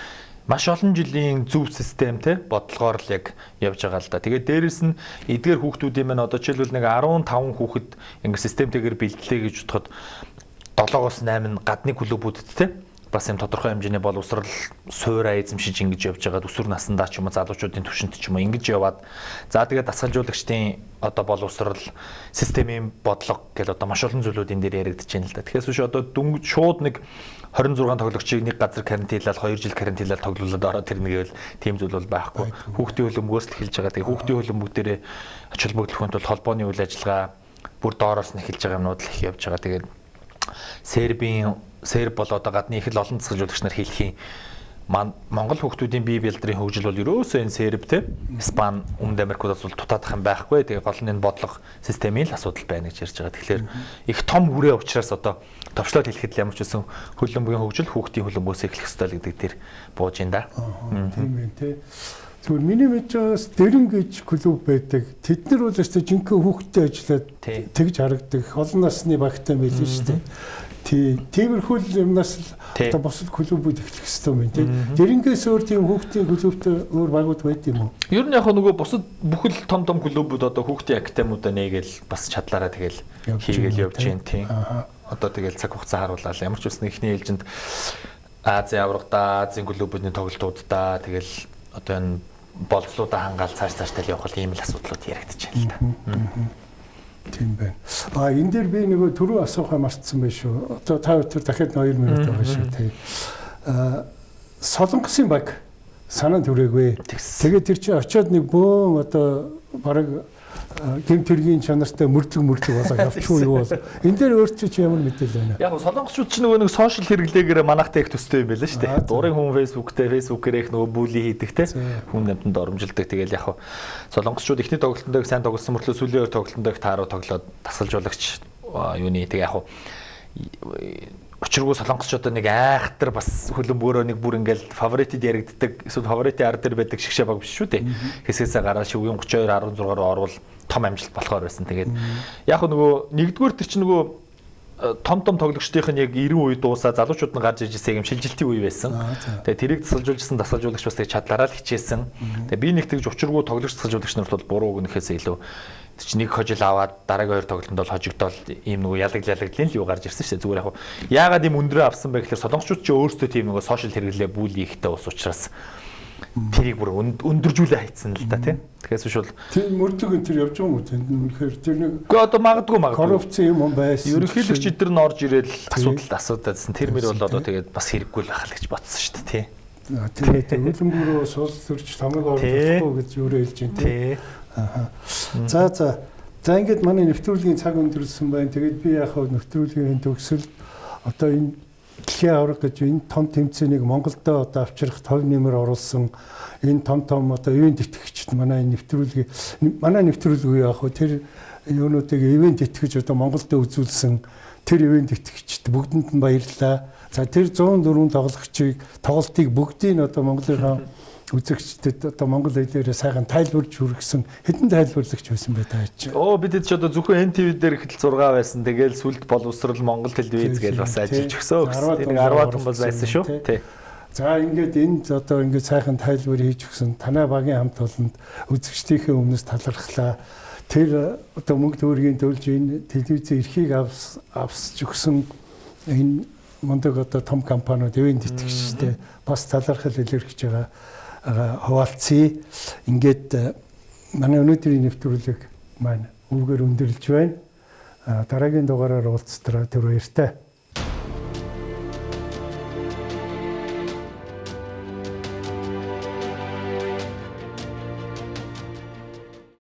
маш олон жилийн зөв системтэй бодлогоор л яг явж байгаа л да. Тэгээд дээрэс нь эдгээр хүүхдүүдийн маань одоо жишээлбэл нэг 15 хүүхэд ингэ системтэйгээр бэлдлээ гэж бодоход 7-8 нь гадны клубүүдэд тий бас юм тодорхой хэмжээний боловсрал суурьа эзэмшиж ингэж явж байгаад өсвөр насндаа ч юм уу залуучуудын түвшинт ч юм уу ингэж яваад за тэгээд дасгалжуулагчдын одоо боловсрал системийн бодлого гэл одоо маш олон зүйлүүд энэ дээр яригдчихээн л да. Тэгэхээр шууд нэг 26 тоглогчийг нэг газар карантинлал 2 жил карантинлал тоглуулад ороод тэрнийгээ бол тийм зүйл бол байхгүй. Хүүхдийн хөлбөмбөгөөс л эхэлж байгаа. Тэгээ хүүхдийн хөлбөмбөг дээрээ ач холбогдолтой бол холбооны үйл ажиллагаа бүр доороос нь эхэлж байгаа юмнууд л их явж байгаа. Тэгээд Серб бол одоо гадны их л олон засагжуулагч нар хэлхийн Монгол хүүхдүүдийн бие бэлдрийн хөгжил бол ерөөсөө энэ Серб те Испани, Өмнөд Америкуудаас бол дутаадах юм байхгүй. Тэгээ гол нь энэ бодлого системийн л асуудал байна гэж ярьж байгаа. Тэгэхээр их том үрээ учраас одоо товчлоод хэлэхэд л ямар ч байсан хөлбөмбөгийн хөгжил хүүхдийн хөлбөмбөгөөс эхлэх ёстой л гэдэг дээр бууж ин да. Тийм байна те. Зүгээр миний мэдж байгаас Дэрэн гэж клуб байдаг. Тэд нар бол өстой жинхэнэ хүүхдтэй ажиллаад тэгж харагдаг. Олон насны багтай байлээ шүү дээ. Тиймэрхүү юмнаас л одоо босол клубүүд эхлэх хэрэгтэй юм тийм. Дэрэнгээс өөр тийм хүүхдийн клубтэй өөр багууд байд юм уу? Ер нь яг нөгөө босод бүхэл том клубүүд одоо хүүхдийн академиудаа нээгээл бас чадлаараа тэгэл хийгээл явж гин тийм. Одоо тэгэл цаг хугацаа харуулаад ямар ч үсний ихний ээлжинд Азийн аврагда, Азийн клубүүдийн тоглолтуудаа тэгэл одоо энэ болцлуудаа хангаал цааш явах ийм л асуудлууд яригдчих юм л да. Тийм байна. Энэ дээр би нөгөө түрүү асуухаа мартсан байх шүү. Одоо та бүхэн дахиад 2 минут байгаа шүү. Солонгосын баг санаа түрээгүй. Тэгээд тэр чинь очиод нэг бөөн одоо бараг гэмтэргийн чанартай мөрдлөг болоо явчихгүй юу бол. Энэ дээр өөрчлөж ямар мэдээлэл байна? Яг солонгосчууд чинь нөгөө нэг сошиал хэрэглээгээр манахтай их төстэй юм байл шүү дээ. Дурын хүн фэйсбүүкээр их нөгөө бүли хийдэг те. Хүн амтанд оромжилдог. Тэгэл яг солонгосчууд ихний тоглолтонд сайн тоглосон мөртлөө сүүлийн 2 тоглолтонд их тааруу тоглоод тасалжуулагч юуны тэг яг учиргүй солонгосчуудаа нэг айхтар бас хөлбөмбөгөөрөө нэг бүр ингээл фаворитид яригддаг эсвэл фаворитын ар дээр байдаг шигшээ баг биш шүү дээ. Хэсгээсээ гараад шивгийн 32 16-аар орвол том амжилт болохоор байсан. Тэгээд яг нөгөө нэгдүгээр тэр чинь нөгөө том тоглогчдын яг 90 үе дуусаа залуучууд нь гарч иржсэн юм шилжилтийн үе байсан. Тэгээд тэрийг тасалжуулжсэн тасалжуулагч бас тэгээд чадлаараа л хичээсэн. Тэгээд би нэг тэгж учиргүй тоглогч тасалжуулагч нарт бол буруу өгнөхөөс илүү чи нэг хожил аваад дараагийн 2 тоглолтод бол хожигдоод ийм нөгөө ялагдлын л юу гарч ирсэн шүү дээ. Зүгээр яг яагаад ийм өндрөө авсан бэ гэхээр солонгочууд ч өөрсдөө тийм нөгөө сошиал хэрэглээ бүли ихтэй ус учраас тэрийг бүр өндөржүүлээ хайцсан л да тийм. Тэгээс биш бол тийм мөрдөг энэ төр явж байгаа юм уу тийм үнэхээр тэр нэг үгүй одоо магадгүй коррупц юм байсан. Ерөнхийлөгч эдгээр нь орж ирээд асуудаадсэн тэр мөр бол одоо тэгээд бас хэрэггүй л байх л гэж бодсон шүү дээ тийм. Тэгээд хөлбөмбөрөө суус төрч тамиг оруулахгүй гэж өөрөө хэлж байна тийм. За ингээд манай нэвтрүүлгийн цаг өндөрлсөн байна. Тэгээд би яг нэвтрүүлгийн төгсөл одоо энэ дэлхийн авраг гэж энэ том тэмцээнийг Монголдо одоо авчрах тов нэмэр оруулсан энэ том одоо ивент итгэгчд манай нэвтрүүлгүй яг тэр юунуудыг ивент итгэж одоо Монголдо үзүүлсэн тэр ивент итгэгчд бүгдэнд нь баярлалаа. За тэр 104 тоглолтыг бүгдийг одоо Монголын үзэгчдэд одоо монгол хэлээр сайхан тайлбарж хүргэсэн хэдэн тайлбарлагч байсан бай таа чи. Бид ч одоо зөвхөн NTV дээр ихэл 6 байсан. Тэгэл сүлд боловсрал Монгол телевиз гэж бас ажиллаж өгсөн. Тэр 10 хүн бол байсан шүү. Тий. За ингээд энд одоо ингээд сайхан тайлбар хийж өгсөн. Танай багийн хамт олонд үзэгчдийнхээ өмнөөс талархлаа. Тэр одоо мөнгө төгрөгийн төлж энэ телевизийн эрхийг авсч өгсөн энэ мундаг одоо том компаниуд ивент итгэгчтэй бас талархал илэрхэж байгаа хаваалцъя. Ингээд манай өнөөдрийн нэвтрүүлэг маань үүгээр өндөрлж байна. Дараагийн дугаараар уулзтраа түр баяртай.